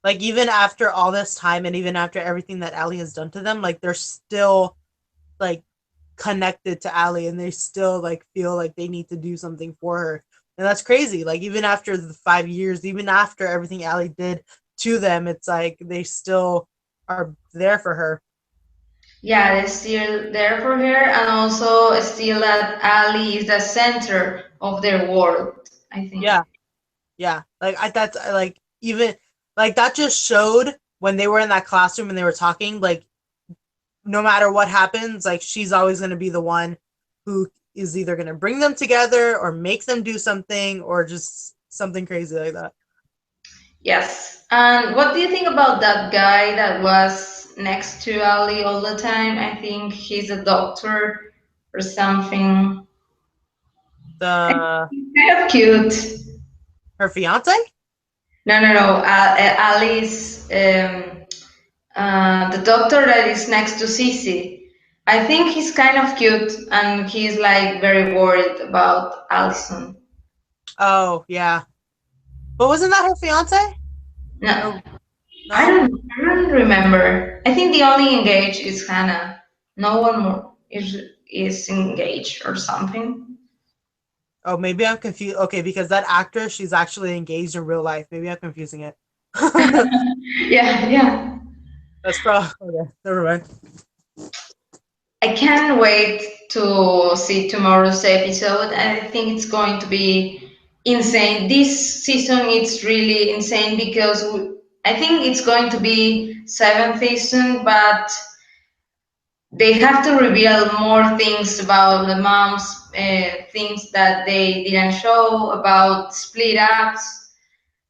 Like even after all this time and even after everything that Ali has done to them, like they're still like connected to Ali and they still like feel like they need to do something for her. And that's crazy. Like even after the 5 years, even after everything Ali did to them, it's like they still are there for her. Yeah, they're still there for her, and also still that Ali is the center of their world, I think. Yeah, yeah. Like that's like even like that just showed when they were in that classroom and they were talking. Like no matter what happens, like she's always going to be the one who is either going to bring them together or make them do something or just something crazy like that. Yes. And what do you think about that guy that was next to Ali all the time? I think he's a doctor or something. The He's kind of cute. her fiance? No, no, no. Ali's the doctor that is next to Cece. I think he's kind of cute and he's like very worried about Allison. Oh yeah, but wasn't that her fiance? No, Or no? I don't remember. I think the only engaged is Hannah. No one more is engaged or something. Oh, maybe I'm confused. Okay, because that actress, she's actually engaged in real life. Maybe I'm confusing it. Yeah, yeah. That's probably okay. Never mind. I can't wait to see tomorrow's episode. I think it's going to be insane. This season it's really insane because I think it's going to be seventh season, but they have to reveal more things about the moms, things that they didn't show about split ups.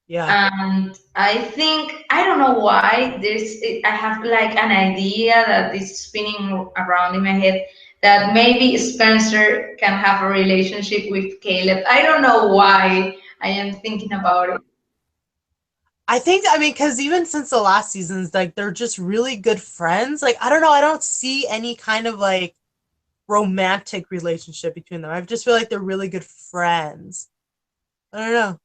Yeah. And I think I don't know why this. I have like an idea that is spinning around in my head that maybe Spencer can have a relationship with Caleb. I don't know why I am thinking about it. I mean, because even since the last seasons, like they're just really good friends. Like, I don't know, I don't see any kind of like romantic relationship between them. I just feel like they're really good friends. I don't know.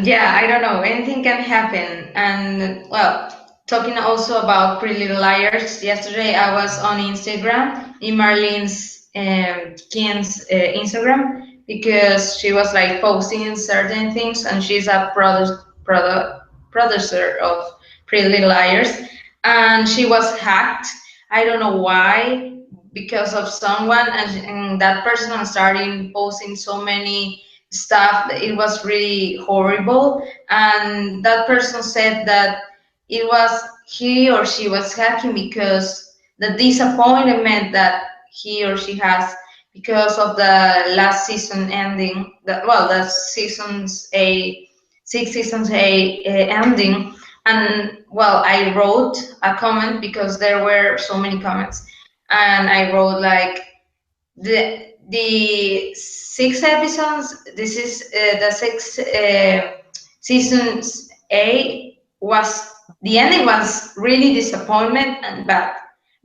Yeah, I don't know. Anything can happen. And well, talking also about Pretty Little Liars, yesterday I was on Instagram, in Marlene's Kian's Instagram, because she was like posting certain things, and she's a producer of Pretty Little Liars, and she was hacked. I don't know why, because of someone, and that person started posting so many stuff. It was really horrible, and that person said that it was he or she was hacking because the disappointment that he or she has because of the last season ending, the seasons a 6 seasons ending. And well, I wrote a comment because there were so many comments, and I wrote like the 6 episodes. This is the six seasons A was the ending was really disappointment and bad,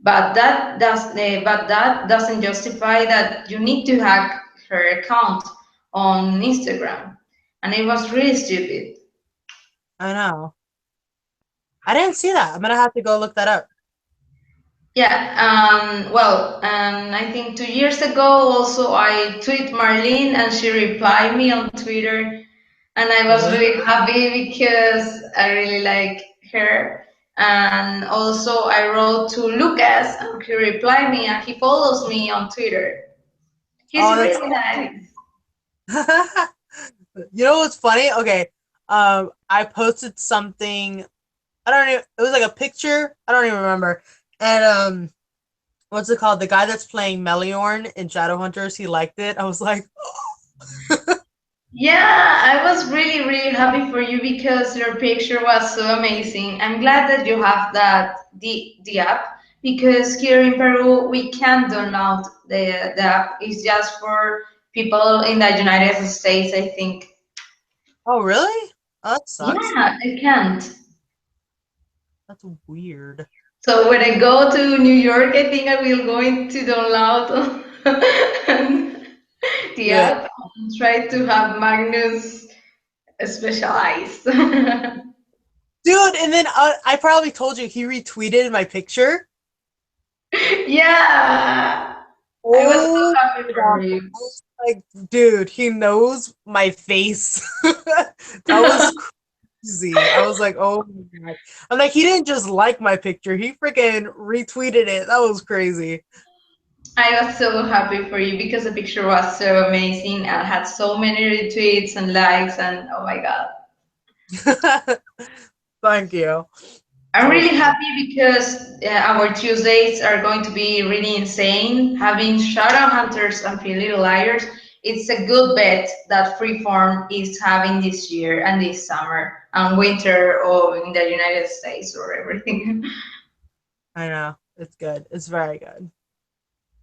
but that doesn't justify that you need to hack her account on Instagram, and it was really stupid. I know. I didn't see that. I'm gonna have to go look that up. Yeah, well, I think 2 years ago also I tweet Marlene and she replied me on Twitter, and I was Really? really happy because I really like her. And also I wrote to Lucas and he replied me and he follows me on Twitter. He's Oh, that's really nice. you know what's funny? Okay. I posted something. I don't even it was like a picture. I don't even remember. And what's it called? The guy that's playing Meliorn in Shadowhunters, he liked it. I was like, Yeah, I was really, really happy for you because your picture was so amazing. I'm glad that you have the app because here in Peru we can't download the app. It's just for people in the United States, I think. oh really? Oh, that sucks. Yeah, I can't. That's weird. So when I go to New York, I think I will going to download the Do it. app and try to have Magnus specialized. Dude, and then I probably told you he retweeted my picture. Yeah, I was so Oh happy my for god. you. I was like, dude, he knows my face. That was crazy. crazy. I was like, oh my god. I'm like, he didn't just like my picture, he freaking retweeted it. That was crazy. I was so happy for you because the picture was so amazing and had so many retweets and likes, and oh my god. Thank you. I'm So really sweet. happy because our Tuesdays are going to be really insane. Having Shadow Hunters and Pretty Little Liars, it's a good bet that Freeform is having this year and this summer and winter or in the United States or everything. I know. It's good. It's very good.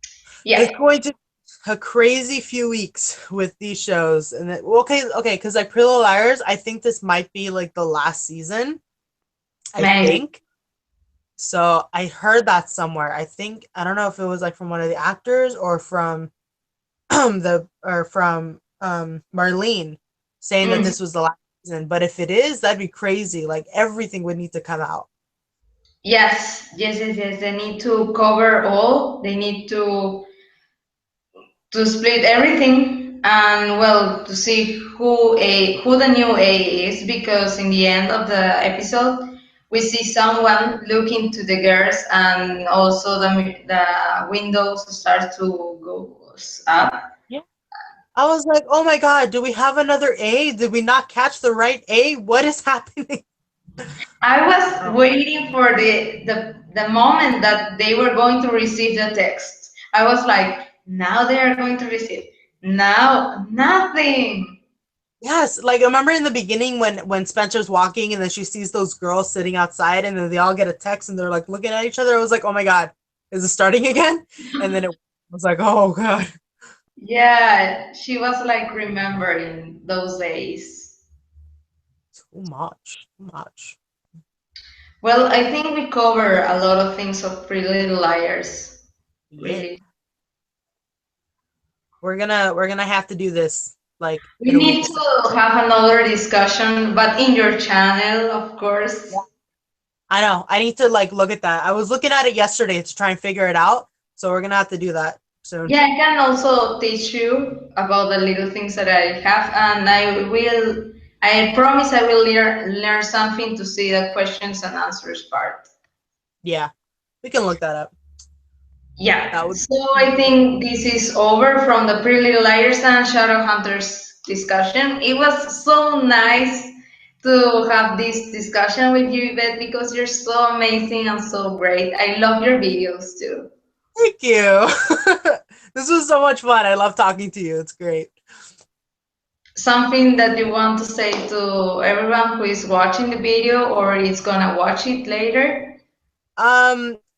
It's Yeah, going to be a crazy few weeks with these shows. And then, okay, because like Pretty Little Liars, I think this might be like the last season. I maybe. think. So I heard that somewhere. I think I don't know if it was like from one of the actors or from Marlene saying that Mm. this was the last season. But if it is, that'd be crazy. Like everything would need to come out. Yes. They need to cover all. They need to split everything and well to see who the new A is because in the end of the episode we see someone looking to the girls and also the windows start to go up. Yeah. I was like, oh my god, do we have another A? Did we not catch the right A? What is happening? I was Um, waiting for the moment that they were going to receive the text. I was like, now they are going to receive. Now nothing. yes, like I remember in the beginning when Spencer's walking and then she sees those girls sitting outside and then they all get a text and they're like looking at each other. I was like, oh my god, is it starting again? And then it was like, oh god, Yeah, she was like remembering those days. too much, too much. Well, I think we cover a lot of things of Pretty Little Liars, Yeah, really. we're gonna have to do this like We in a week need or so. to have another discussion, but in your channel, of Yeah. course. I know. I need to like look at that. I was looking at it yesterday to try and figure it out, so we're gonna have to do that soon. Yeah, I can also teach you about the little things that I have, and I promise I will learn something to see the questions and answers part. Yeah, we can look that up. That Yeah, would so be I think this is over from the Pretty Little Liars and Shadowhunters discussion. It was so nice to have this discussion with you, Yvette, because you're so amazing and so great. I love your videos too. Thank you. This was so much fun. I love talking to you. It's great. Something that you want to say to everyone who is watching the video or is gonna watch it later?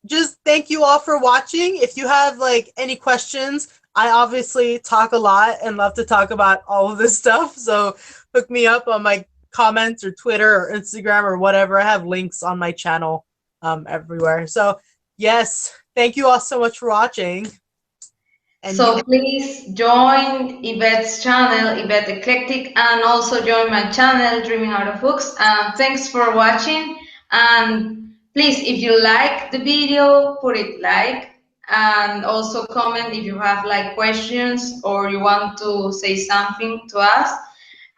Just thank you all for watching. If you have like any questions, I obviously talk a lot and love to talk about all of this stuff. So hook me up on my comments or Twitter or Instagram or whatever. I have links on my channel everywhere. So yes, thank you all so much for watching. And you So please join Yvette's channel, Yvette Eclectic, and also join my channel, Dreaming Out of Books. And thanks for watching. And please, if you like the video, put it like, and also comment if you have like questions or you want to say something to us.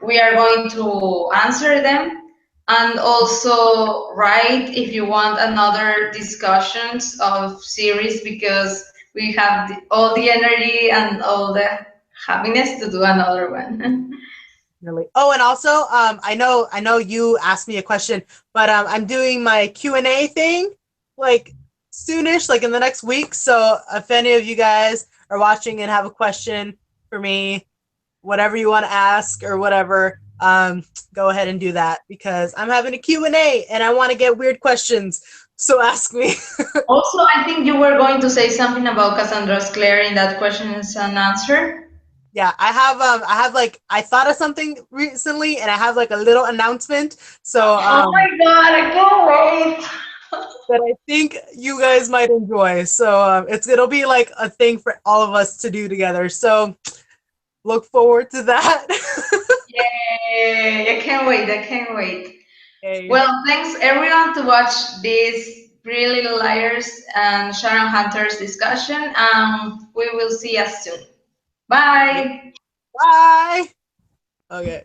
We are going to answer them. And also write if you want another discussions of series because we have all the energy and all the happiness to do another one. really. Oh, and also, I know you asked me a question, but I'm doing my Q&A thing like soonish, like in the next week. So if any of you guys are watching and have a question for me, whatever you want to ask or whatever, go ahead and do that because I'm having a Q&A and I want to get weird questions. So ask me. Also, I think you were going to say something about Cassandra's Clare in that questions and answer. Yeah, I have like I thought of something recently and I have like a little announcement. So Oh my God, I can't wait. that I think you guys might enjoy. So it'll be like a thing for all of us to do together. So look forward to that. Yay, I can't wait, I can't wait. Okay. Well, thanks everyone to watch this Pretty Little Liars and Sharon Hunter's discussion. We will see us soon. Yeah. Bye. Bye. Okay.